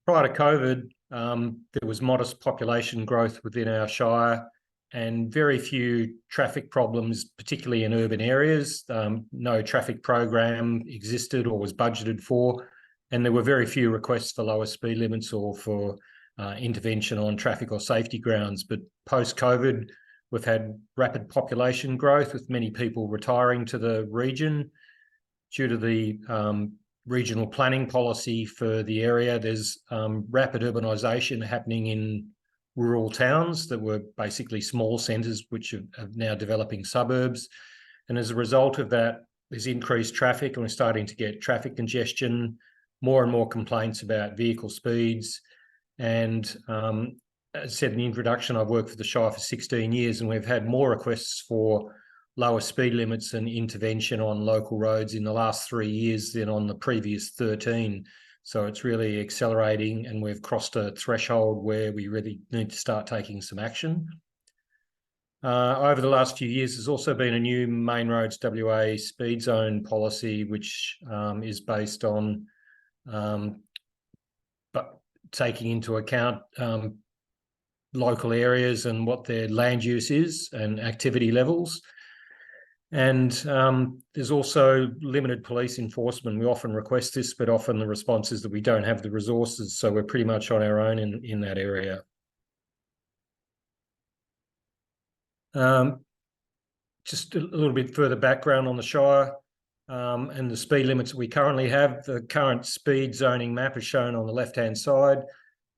Prior to COVID, there was modest population growth within our shire and very few traffic problems, particularly in urban areas. No traffic program existed or was budgeted for, and there were very few requests for lower speed limits or for intervention on traffic or safety grounds. But post-COVID, we've had rapid population growth with many people retiring to the region. Due to the regional planning policy for the area, there's rapid urbanisation happening in rural towns that were basically small centres which are now developing suburbs. And as a result of that, there's increased traffic, and we're starting to get traffic congestion, more and more complaints about vehicle speeds. And as I said in the introduction, I've worked for the Shire for 16 years, and we've had more requests for lower speed limits and intervention on local roads in the last 3 years than on the previous 13. So it's really accelerating, and we've crossed a threshold where we really need to start taking some action. Over the last few years, there's also been a new Main Roads WA speed zone policy, which is based on taking into account local areas and what their land use is and activity levels. And there's also limited police enforcement. We often request this, but often the response is that we don't have the resources, so we're pretty much on our own in that area. Just a little bit further background on the Shire and the speed limits that we currently have. The current speed zoning map is shown on the left-hand side.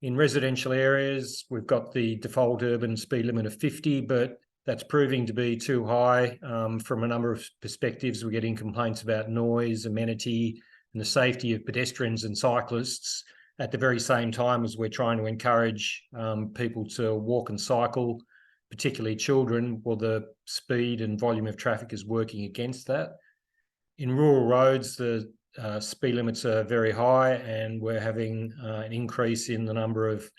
In residential areas, we've got the default urban speed limit of 50, but that's proving to be too high from a number of perspectives. We're getting complaints about noise, amenity, and the safety of pedestrians and cyclists at the very same time as we're trying to encourage people to walk and cycle, particularly children. Well, the speed and volume of traffic is working against that. In rural roads, the speed limits are very high, and we're having an increase in the number of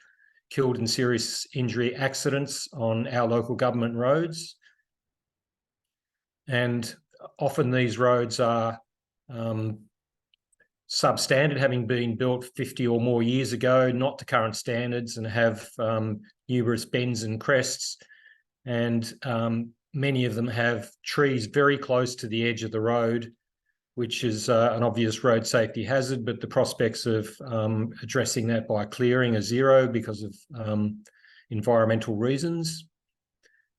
killed and serious injury accidents on our local government roads. And often these roads are substandard, having been built 50 or more years ago, not to current standards, and have numerous bends and crests. And many of them have trees very close to the edge of the road, which is an obvious road safety hazard, but the prospects of addressing that by clearing are zero because of environmental reasons.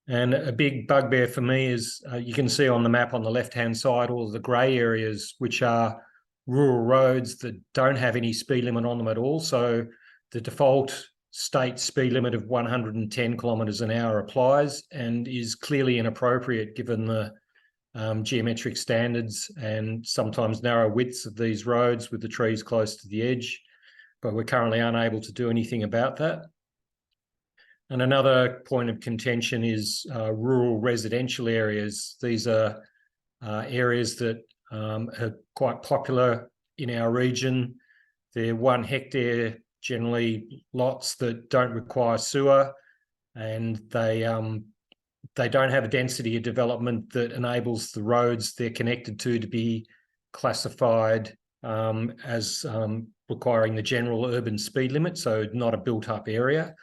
And a big bugbear for me is, you can see on the map on the left-hand side, all of the grey areas, which are rural roads that don't have any speed limit on them at all. So the default state speed limit of 110 kilometres an hour applies and is clearly inappropriate given the geometric standards and sometimes narrow widths of these roads with the trees close to the edge. But we're currently unable to do anything about that. And another point of contention is rural residential areas. These are areas that are quite popular in our region. They're 1 hectare, generally lots that don't require sewer, and they don't have a density of development that enables the roads they're connected to be classified as requiring the general urban speed limit, so not a built-up area.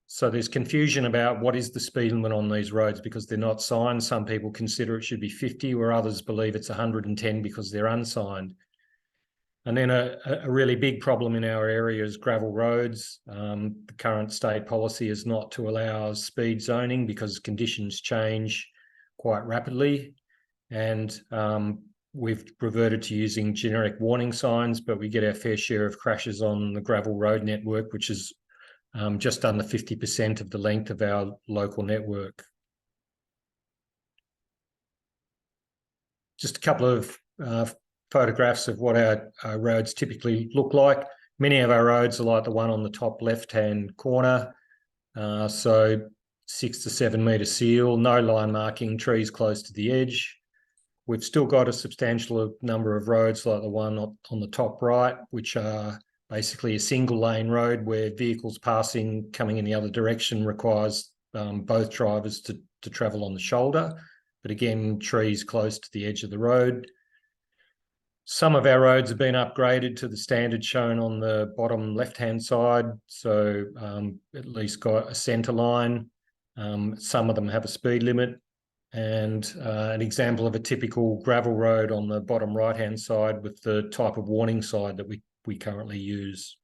So there's confusion about what is the speed limit on these roads because they're not signed. Some people consider it should be 50, where others believe it's 110 because they're unsigned. And then a really big problem in our area is gravel roads. The current state policy is not to allow speed zoning because conditions change quite rapidly. And we've reverted to using generic warning signs, but we get our fair share of crashes on the gravel road network, which is just under 50% of the length of our local network. Just a couple of photographs of what our roads typically look like. Many of our roads are like the one on the top left-hand corner. So 6 to 7 metre seal, no line marking, trees close to the edge. We've still got a substantial number of roads like the one on the top right, which are basically a single lane road where vehicles passing, coming in the other direction requires both drivers to travel on the shoulder. But again, trees close to the edge of the road. Some of our roads have been upgraded to the standard shown on the bottom left-hand side, so at least got a centre line. Some of them have a speed limit. And an example of a typical gravel road on the bottom right-hand side with the type of warning sign that we currently use.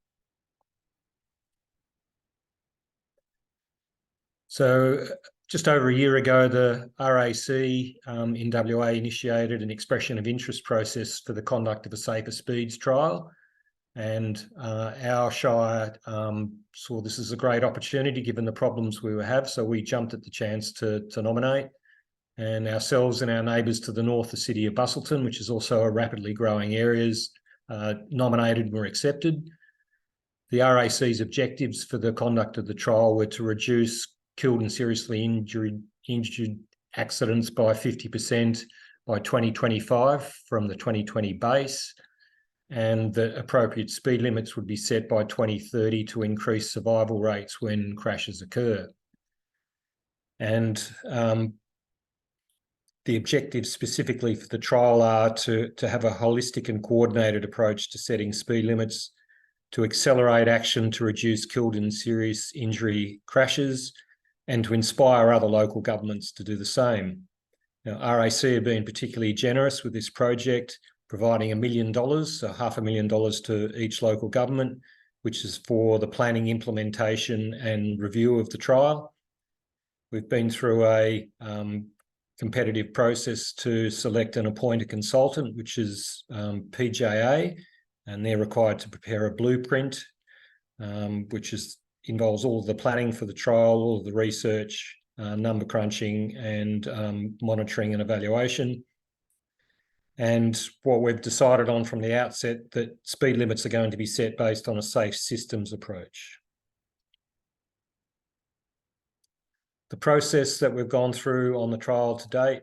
So just over a year ago, the RAC in WA initiated an expression of interest process for the conduct of a safer speeds trial. And our Shire saw this as a great opportunity given the problems we have. So we jumped at the chance to nominate. And ourselves and our neighbours to the north, the city of Busselton, which is also a rapidly growing area, nominated and were accepted. The RAC's objectives for the conduct of the trial were to reduce killed and seriously injured accidents by 50% by 2025 from the 2020 base, and the appropriate speed limits would be set by 2030 to increase survival rates when crashes occur. And the objectives specifically for the trial are to have a holistic and coordinated approach to setting speed limits, to accelerate action to reduce killed and serious injury crashes, and to inspire other local governments to do the same. Now, RAC have been particularly generous with this project, providing $1 million, so $500,000 to each local government, which is for the planning, implementation and review of the trial. We've been through a competitive process to select and appoint a consultant, which is PJA, and they're required to prepare a blueprint, which involves all of the planning for the trial, all of the research, number crunching and monitoring and evaluation. And what we've decided on from the outset, that speed limits are going to be set based on a safe systems approach. The process that we've gone through on the trial to date,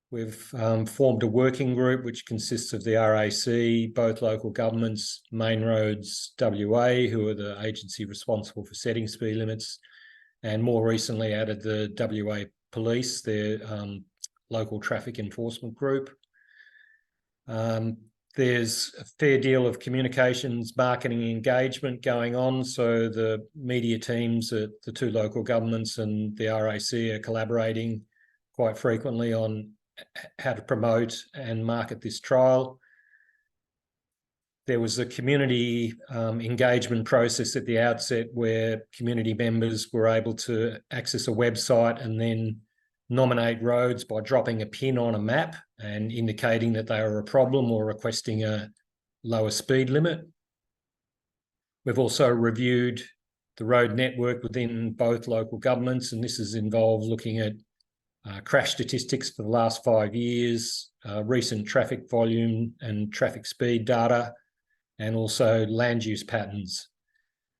we've formed a working group which consists of the RAC, both local governments, Main Roads WA, who are the agency responsible for setting speed limits, and more recently added the WA Police, their local traffic enforcement group. There's a fair deal of communications, marketing engagement going on. So the media teams at the two local governments and the RAC are collaborating quite frequently on how to promote and market this trial. There was a community engagement process at the outset where community members were able to access a website and then nominate roads by dropping a pin on a map and indicating that they are a problem or requesting a lower speed limit. We've also reviewed the road network within both local governments, and this has involved looking at crash statistics for the last 5 years, recent traffic volume and traffic speed data, and also land use patterns.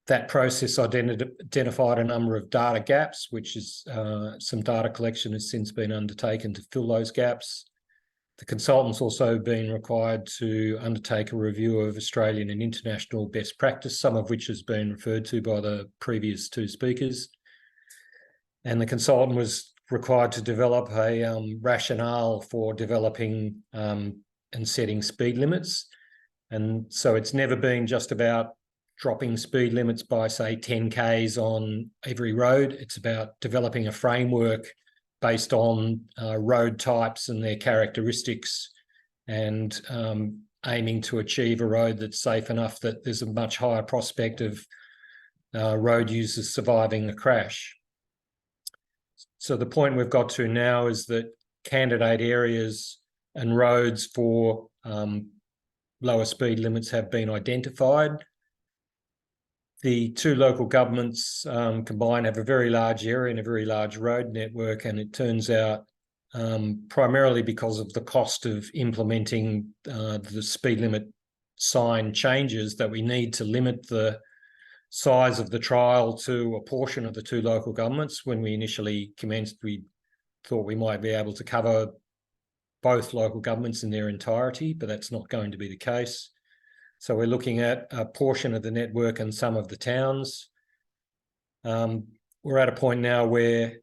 That process identified a number of data gaps, which is some data collection has since been undertaken to fill those gaps. The consultant's also been required to undertake a review of Australian and international best practice, some of which has been referred to by the previous two speakers. And the consultant was required to develop a rationale for developing and setting speed limits. And so it's never been just about dropping speed limits by, say, 10 Ks on every road. It's about developing a framework based on road types and their characteristics, and aiming to achieve a road that's safe enough that there's a much higher prospect of road users surviving a crash. So the point we've got to now is that candidate areas and roads for lower speed limits have been identified. The two local governments combined have a very large area and a very large road network, and it turns out primarily because of the cost of implementing the speed limit sign changes that we need to limit the size of the trial to a portion of the two local governments. When we initially commenced, we thought we might be able to cover both local governments in their entirety, but that's not going to be the case. So we're looking at a portion of the network and some of the towns. We're at a point now where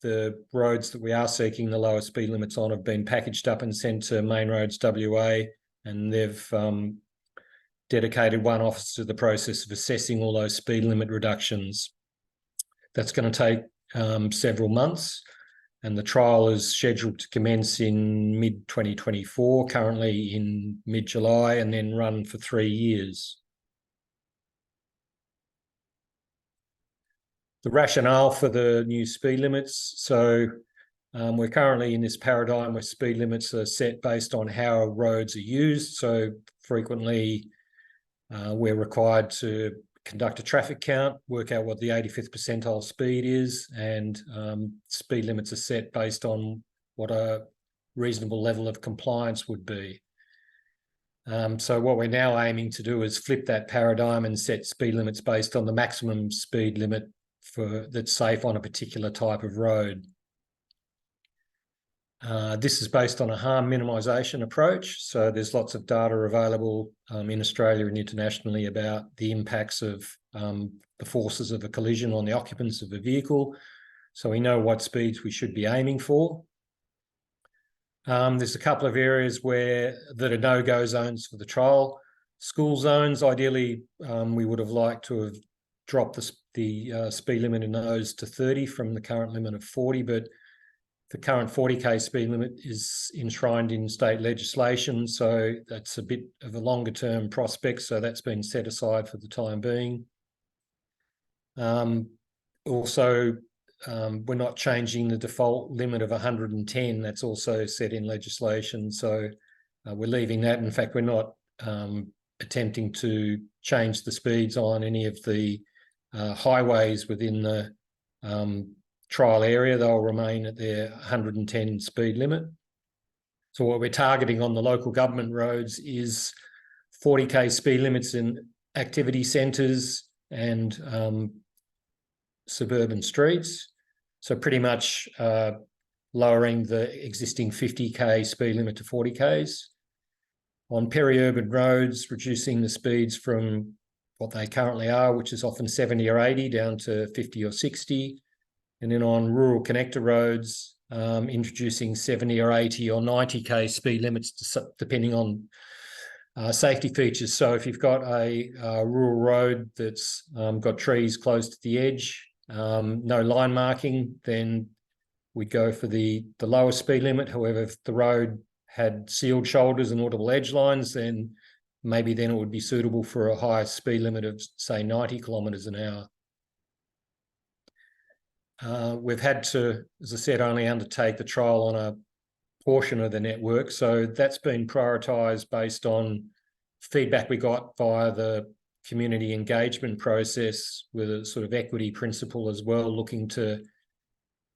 the roads that we are seeking the lower speed limits on have been packaged up and sent to Main Roads WA, and they've dedicated one officer to the process of assessing all those speed limit reductions. That's going to take several months, and the trial is scheduled to commence in mid-2024, currently in mid-July, and then run for 3 years. The rationale for the new speed limits. So we're currently in this paradigm where speed limits are set based on how roads are used. So frequently we're required to conduct a traffic count, work out what the 85th percentile speed is, and speed limits are set based on what a reasonable level of compliance would be. So what we're now aiming to do is flip that paradigm and set speed limits based on the maximum speed limit that's safe on a particular type of road. This is based on a harm minimisation approach. So there's lots of data available in Australia and internationally about the impacts of the forces of a collision on the occupants of a vehicle. So we know what speeds we should be aiming for. There's a couple of areas that are no-go zones for the trial. School zones, ideally, we would have liked to have dropped the speed limit in those to 30 from the current limit of 40, but the current 40k speed limit is enshrined in state legislation, so that's a bit of a longer term prospect, so that's been set aside for the time being. Also, we're not changing the default limit of 110, that's also set in legislation, so we're leaving that. In fact, we're not attempting to change the speeds on any of the highways within the trial area. They'll remain at their 110 speed limit. So what we're targeting on the local government roads is 40k speed limits in activity centres and suburban streets. So pretty much lowering the existing 50k speed limit to 40k's. On peri-urban roads, reducing the speeds from what they currently are, which is often 70 or 80, down to 50 or 60. And then on rural connector roads, introducing 70 or 80 or 90k speed limits, depending on safety features. So if you've got a rural road that's got trees close to the edge, no line marking, then we'd go for the lower speed limit. However, if the road had sealed shoulders and audible edge lines, then maybe then it would be suitable for a higher speed limit of, say, 90 kilometres an hour. We've had to, as I said, only undertake the trial on a portion of the network. So that's been prioritised based on feedback we got via the community engagement process with a sort of equity principle as well, looking to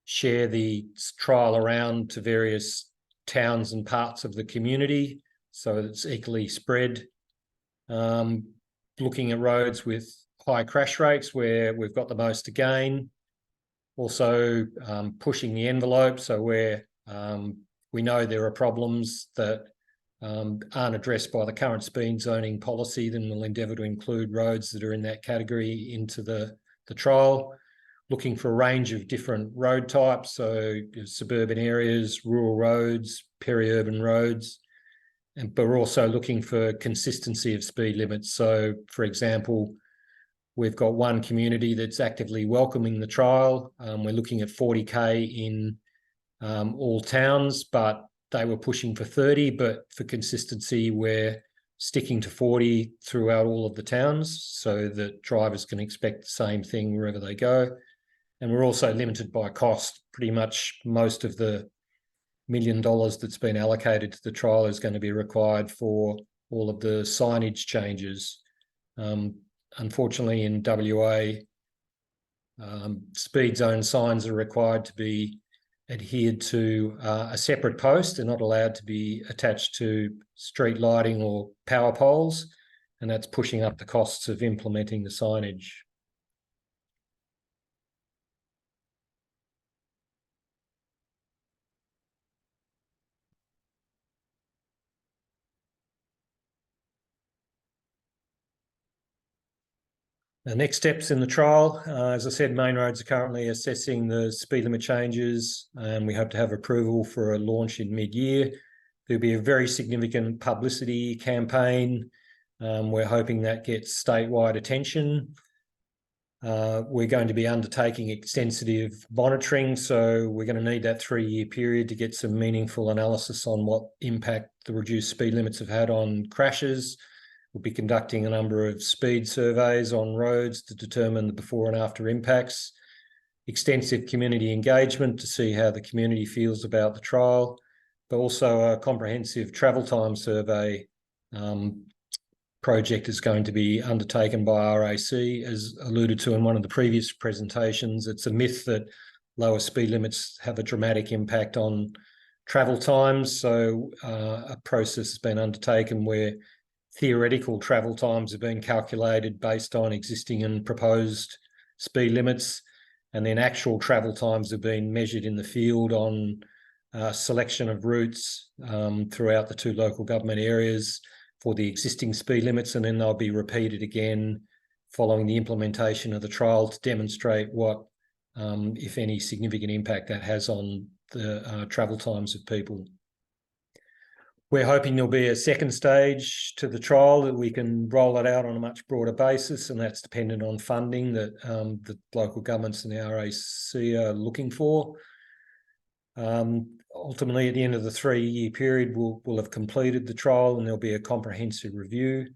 share the trial around to various towns and parts of the community so it's equally spread. Looking at roads with high crash rates where we've got the most to gain. Also pushing the envelope, so where we know there are problems that aren't addressed by the current speed zoning policy, then we'll endeavour to include roads that are in that category into the trial. Looking for a range of different road types, so suburban areas, rural roads, peri-urban roads, but we're also looking for consistency of speed limits. So, for example, we've got one community that's actively welcoming the trial. We're looking at 40k in all towns, but they were pushing for 30, but for consistency, we're sticking to 40 throughout all of the towns so that drivers can expect the same thing wherever they go. And we're also limited by cost. Pretty much most of the $1 million that's been allocated to the trial is going to be required for all of the signage changes. Unfortunately, in WA, speed zone signs are required to be adhered to a separate post. They're not allowed to be attached to street lighting or power poles, and that's pushing up the costs of implementing the signage. The next steps in the trial, as I said, Main Roads are currently assessing the speed limit changes, and we hope to have approval for a launch in mid-year. There'll be a very significant publicity campaign. We're hoping that gets statewide attention. We're going to be undertaking extensive monitoring, so we're going to need that 3-year period to get some meaningful analysis on what impact the reduced speed limits have had on crashes. We'll be conducting a number of speed surveys on roads to determine the before and after impacts, extensive community engagement to see how the community feels about the trial, but also a comprehensive travel time survey project is going to be undertaken by RAC. As alluded to in one of the previous presentations, it's a myth that lower speed limits have a dramatic impact on travel times. So a process has been undertaken where theoretical travel times have been calculated based on existing and proposed speed limits, and then actual travel times have been measured in the field on selection of routes throughout the 2 local government areas for the existing speed limits, and then they'll be repeated again following the implementation of the trial to demonstrate what, if any, significant impact that has on the travel times of people. We're hoping there'll be a second stage to the trial that we can roll it out on a much broader basis, and that's dependent on funding that the local governments and the RAC are looking for. Ultimately, at the end of the 3-year period, we'll have completed the trial, and there'll be a comprehensive review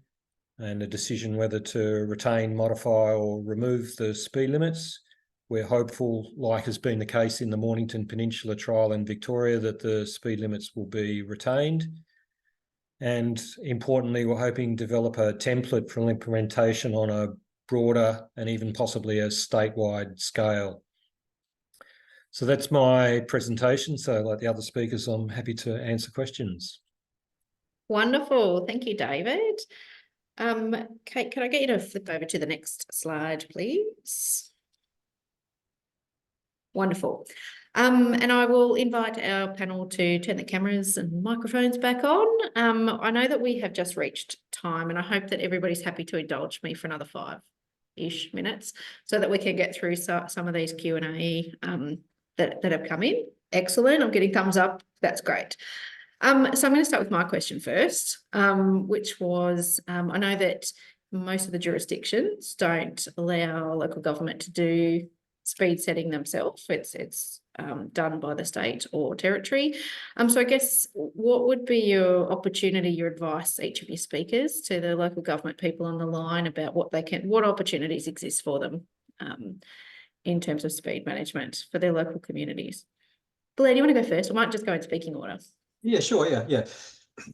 and a decision whether to retain, modify or remove the speed limits. We're hopeful, like has been the case in the Mornington Peninsula trial in Victoria, that the speed limits will be retained. And importantly, we're hoping to develop a template for implementation on a broader and even possibly a statewide scale. So that's my presentation. So like the other speakers, I'm happy to answer questions. Wonderful. Thank you, David. Kate, can I get you to flip over to the next slide, please? Wonderful. And I will invite our panel to turn the cameras and microphones back on. I know that we have just reached time, and I hope that everybody's happy to indulge me for another 5-ish minutes so that we can get through some of these Q&A that have come in. Excellent. I'm getting thumbs up. That's great. So I'm going to start with my question first, which was, I know that most of the jurisdictions don't allow local government to do speed setting themselves. It's done by the state or territory. So I guess what would be your opportunity, your advice, each of your speakers, to the local government people on the line about what opportunities exist for them in terms of speed management for their local communities? Blair, do you want to go first? I might just go in speaking order. Yeah, sure. Yeah.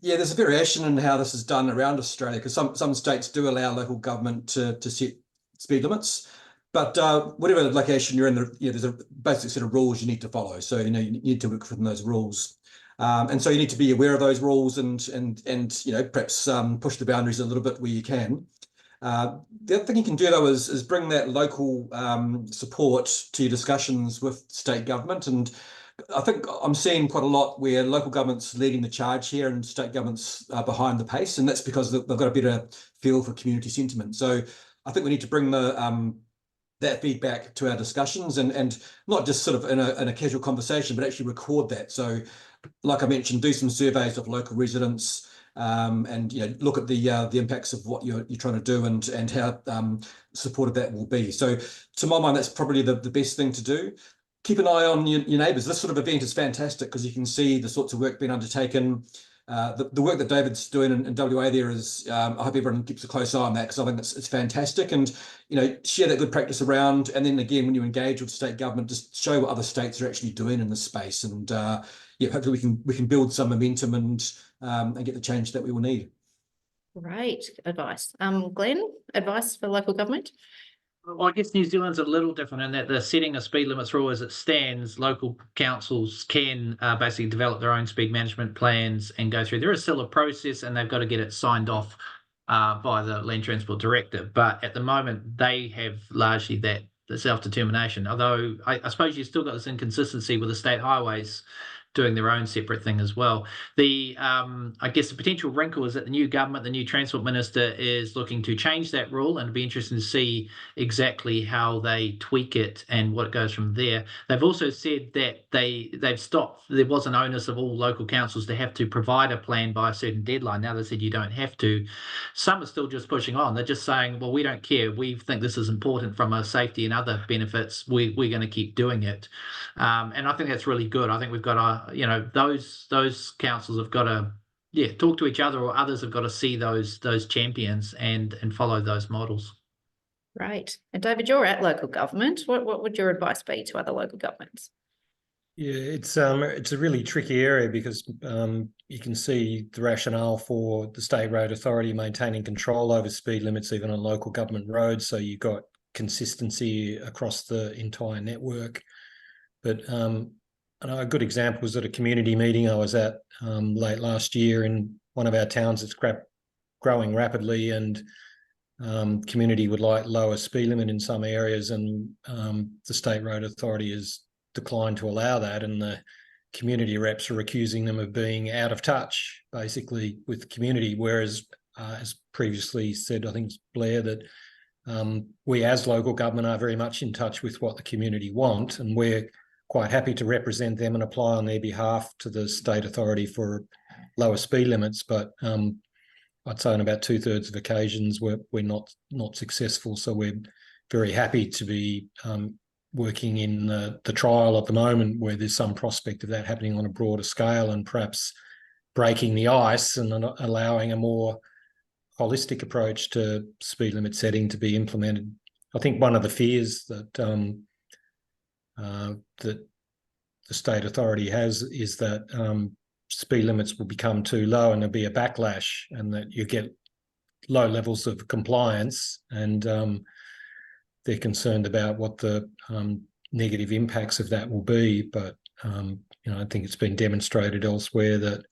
There's a variation in how this is done around Australia, because some states do allow local government to set speed limits. But whatever location you're in, there's a basic set of rules you need to follow. So you need to work within those rules, and so you need to be aware of those rules and perhaps push the boundaries a little bit where you can. The other thing you can do though is bring that local support to your discussions with state government, and I think I'm seeing quite a lot where local government's leading the charge here and state government's behind the pace, and that's because they've got a better feel for community sentiment. So I think we need to bring that feedback to our discussions, and not just sort of in a casual conversation, but actually record that. So like I mentioned, do some surveys of local residents, and look at the impacts of what you're trying to do and how supportive that will be. So to my mind, that's probably the best thing to do. Keep an eye on your neighbours. This sort of event is fantastic because you can see the sorts of work being undertaken. The work that David's doing in WA there is, I hope everyone keeps a close eye on that, because I think it's fantastic, and share that good practice around. And then again, when you engage with state government, just show what other states are actually doing in this space, and hopefully we can build some momentum and get the change that we will need. Great advice. Glenn, advice for local government? Well, I guess New Zealand's a little different in that the setting of speed limits rule as it stands, local councils can basically develop their own speed management plans and go through. There is still a process, and they've got to get it signed off by the Land Transport Director. But at the moment, they have largely the self-determination. Although I suppose you've still got this inconsistency with the state highways doing their own separate thing as well. I guess the potential wrinkle is that the new government, the new Transport Minister, is looking to change that rule, and it'd be interesting to see exactly how they tweak it and what goes from there. They've also said that they've stopped. There was an onus of all local councils to have to provide a plan by a certain deadline. Now they said you don't have to. Some are still just pushing on. They're just saying, well, we don't care. We think this is important from a safety and other benefits. We're going to keep doing it. And I think that's really good. I think we've got to, those councils have got to, talk to each other, or others have got to see those champions and follow those models. Right. And David, you're at local government. What would your advice be to other local governments? Yeah, it's a really tricky area because you can see the rationale for the State Road Authority maintaining control over speed limits even on local government roads. So you've got consistency across the entire network. But a good example was at a community meeting I was at late last year in one of our towns that's growing rapidly, and community would like lower speed limit in some areas, and the State Road Authority has declined to allow that, and the community reps are accusing them of being out of touch basically with the community, whereas as previously said, I think it's Blair, that we as local government are very much in touch with what the community want, and we're quite happy to represent them and apply on their behalf to the state authority for lower speed limits. But I'd say on about 2/3 of occasions we're not successful. So we're very happy to be working in the trial at the moment, where there's some prospect of that happening on a broader scale and perhaps breaking the ice and allowing a more holistic approach to speed limit setting to be implemented. I think one of the fears that that the state authority has is that speed limits will become too low and there'll be a backlash, and that you get low levels of compliance, and they're concerned about what the negative impacts of that will be. But I think it's been demonstrated elsewhere that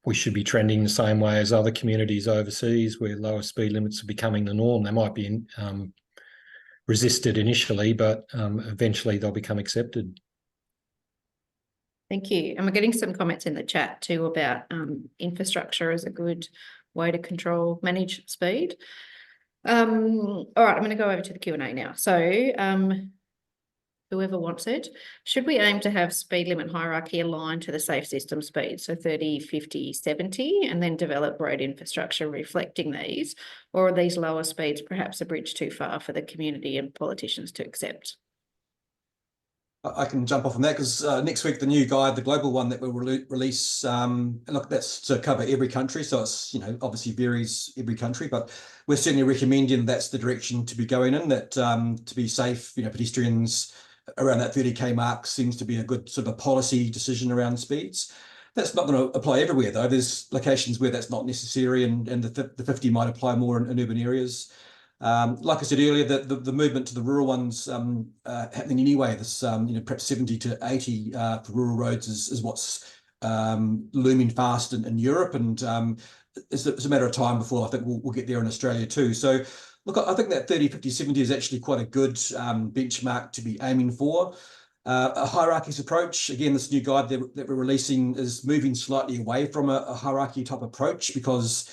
we should be trending the same way as other communities overseas, where lower speed limits are becoming the norm. They might be resisted initially, but eventually they'll become accepted. Thank you. And we're getting some comments in the chat too about infrastructure as a good way to manage speed. All right, I'm going to go over to the Q&A now. So whoever wants it, should we aim to have speed limit hierarchy aligned to the safe system speed, so 30, 50, 70, and then develop road infrastructure reflecting these? Or are these lower speeds perhaps a bridge too far for the community and politicians to accept? I can jump off on that because next week the new guide, the global one that we'll release, and look, that's to cover every country, so it's obviously varies every country, but we're certainly recommending that's the direction to be going in. That to be safe, pedestrians around that 30k mark seems to be a good sort of a policy decision around speeds. That's not going to apply everywhere though. There's locations where that's not necessary, and the 50 might apply more in urban areas. Like I said earlier, the movement to the rural ones happening anyway. This perhaps 70 to 80 for rural roads is what's looming fast in Europe, and it's a matter of time before I think we'll get there in Australia too. So look, I think that 30, 50, 70 is actually quite a good benchmark to be aiming for. A hierarchies approach, again, this new guide that we're releasing is moving slightly away from a hierarchy type approach, because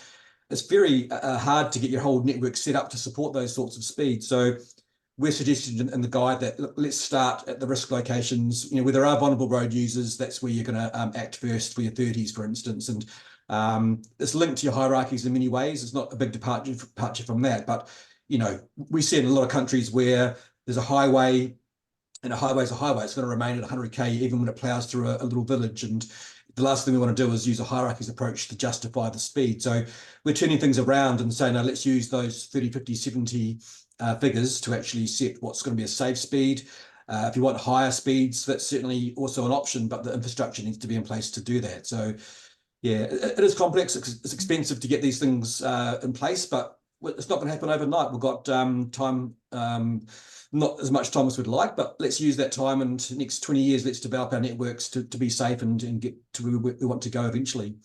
it's very hard to get your whole network set up to support those sorts of speeds. So we're suggesting in the guide that let's start at the risk locations, where there are vulnerable road users. That's where you're going to act first for your 30s, for instance. And it's linked to your hierarchies in many ways. It's not a big departure from that. But, we see in a lot of countries where there's a highway, and a highway is a highway. It's going to remain at 100k even when it plows through a little village. And the last thing we want to do is use a hierarchies approach to justify the speed. So we're turning things around and saying, no, let's use those 30, 50, 70 figures to actually set what's going to be a safe speed. If you want higher speeds, that's certainly also an option, but the infrastructure needs to be in place to do that. So yeah, it is complex. It's expensive to get these things in place, but it's not going to happen overnight. We've got time, not as much time as we'd like, but let's use that time, and next 20 years, let's develop our networks to be safe and get to where we want to go eventually.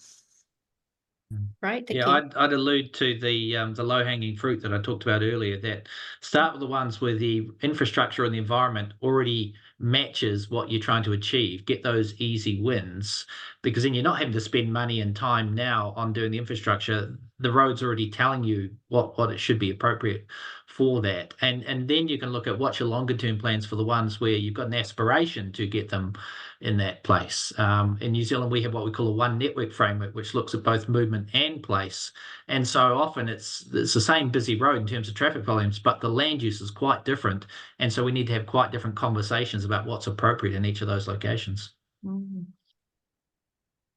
Right. Thank Yeah, you. I'd allude to the low-hanging fruit that I talked about earlier, that start with the ones where the infrastructure and the environment already matches what you're trying to achieve. Get those easy wins, because then you're not having to spend money and time now on doing the infrastructure. The road's already telling you what it should be appropriate for that. And then you can look at what's your longer term plans for the ones where you've got an aspiration to get them in that place. In New Zealand, we have what we call a one network framework, which looks at both movement and place. And so often it's the same busy road in terms of traffic volumes, but the land use is quite different. And so we need to have quite different conversations about what's appropriate in each of those locations.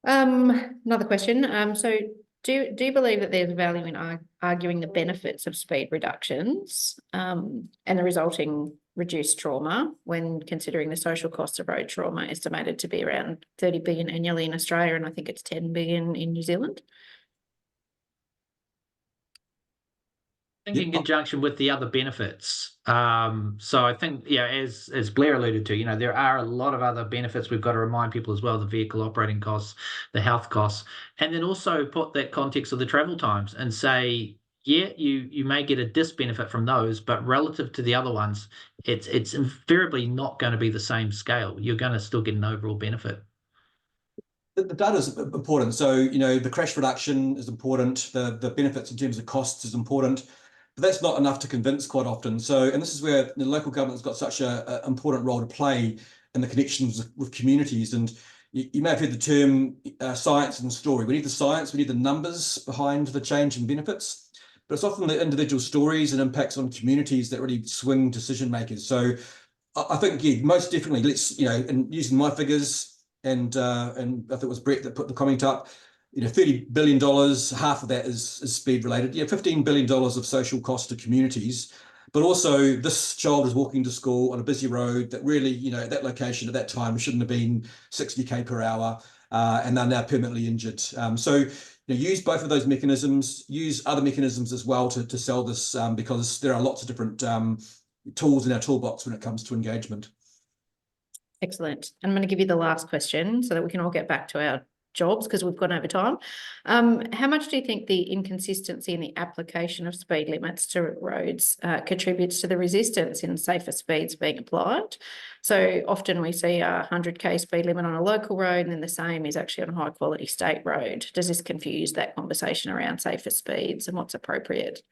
Another question. So do you believe that there's value in arguing the benefits of speed reductions and the resulting reduced trauma when considering the social costs of road trauma estimated to be around 30 billion annually in Australia, and I think it's 10 billion in New Zealand? I think in conjunction with the other benefits. So I think, as Blair alluded to, there are a lot of other benefits. We've got to remind people as well, the vehicle operating costs, the health costs, and then also put that context of the travel times and say, yeah, you may get a disbenefit from those, but relative to the other ones, it's invariably not going to be the same scale. You're going to still get an overall benefit. The data is important. So, the crash reduction is important. The benefits in terms of costs is important. But that's not enough to convince quite often. So, and this is where the local government's got such an important role to play in the connections with communities. And you may have heard the term science and story. We need the science, we need the numbers behind the change in benefits, but it's often the individual stories and impacts on communities that really swing decision makers. So I think, yeah, most definitely, let's, and using my figures, and I think it was Brett that put the comment up, $30 billion, half of that is speed related. Yeah, $15 billion of social cost to communities, but also this child is walking to school on a busy road that really, at that location at that time shouldn't have been 60k per hour, and they're now permanently injured. So use both of those mechanisms, use other mechanisms as well to sell this, because there are lots of different tools in our toolbox when it comes to engagement. Excellent. I'm going to give you the last question so that we can all get back to our jobs because we've gone over time. How much do you think the inconsistency in the application of speed limits to roads contributes to the resistance in safer speeds being applied? So often we see a 100k speed limit on a local road and then the same is actually on a high quality state road. Does this confuse that conversation around safer speeds and what's appropriate?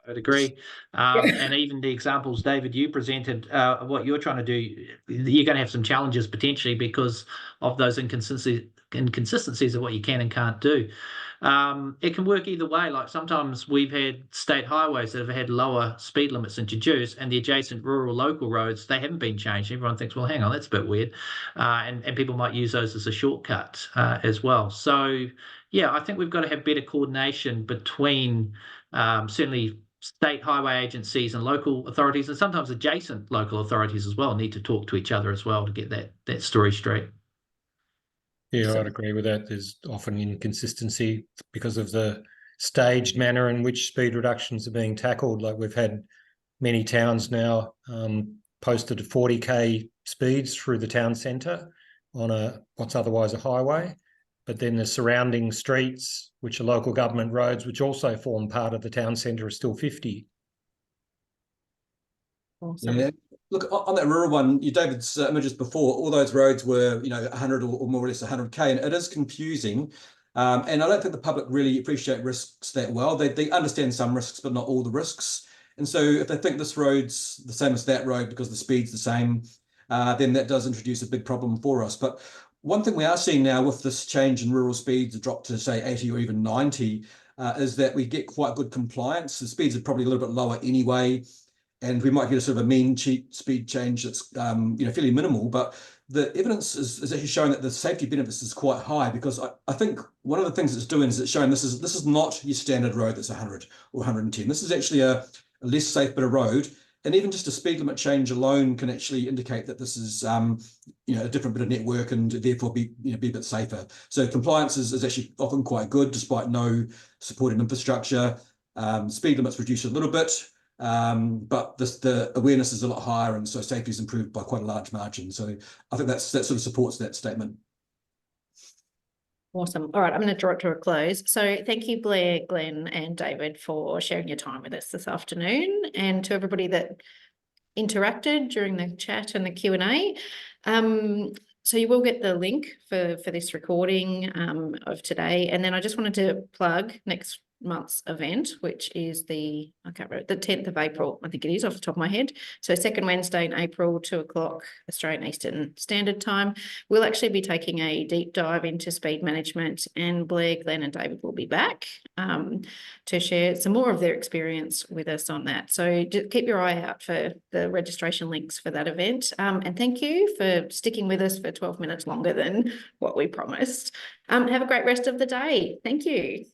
I'd agree. And even the examples, David, you presented, what you're trying to do, you're going to have some challenges potentially because of those inconsistencies of what you can and can't do. It can work either way. Like sometimes we've had state highways that have had lower speed limits introduced and the adjacent rural local roads, they haven't been changed. Everyone thinks, well, hang on, that's a bit weird. And people might use those as a shortcut as well. So, yeah, I think we've got to have better coordination between certainly state highway agencies and local authorities, and sometimes adjacent local authorities as well need to talk to each other as well to get that story straight. Yeah, I'd agree with that. There's often inconsistency because of the staged manner in which speed reductions are being tackled. Like we've had many towns now posted 40k speeds through the town centre on what's otherwise a highway. But then the surrounding streets, which are local government roads, which also form part of the town centre, are still 50. Awesome. Yeah. Look, on that rural one, David's images before, all those roads were, 100 or more or less 100k, and it is confusing. And I don't think the public really appreciate risks that well. They understand some risks, but not all the risks. And so if they think this road's the same as that road because the speed's the same, then that does introduce a big problem for us. But one thing we are seeing now with this change in rural speeds, a drop to say 80 or even 90, is that we get quite good compliance. The speeds are probably a little bit lower anyway, and we might get a sort of a mean speed change that's fairly minimal. But the evidence is actually showing that the safety benefits is quite high, because I think one of the things it's doing is it's showing this is not your standard road that's 100 or 110. This is actually a less safe bit of road. And even just a speed limit change alone can actually indicate that this is, a different bit of network and therefore be a bit safer. So compliance is actually often quite good despite no supporting infrastructure. Speed limits reduce a little bit, but the awareness is a lot higher, and so safety is improved by quite a large margin. So I think that sort of supports that statement. Awesome. All right, I'm going to draw it to a close. So thank you, Blair, Glenn, and David, for sharing your time with us this afternoon, and to everybody that interacted during the chat and the Q&A. So you will get the link for this recording of today. And then I just wanted to plug next month's event, which is the 10th of April, I think it is off the top of my head. So second Wednesday in April, 2 o'clock Australian Eastern Standard Time. We'll actually be taking a deep dive into speed management, and Blair, Glenn and David will be back to share some more of their experience with us on that. So just keep your eye out for the registration links for that event. And thank you for sticking with us for 12 minutes longer than what we promised. Have a great rest of the day. Thank you.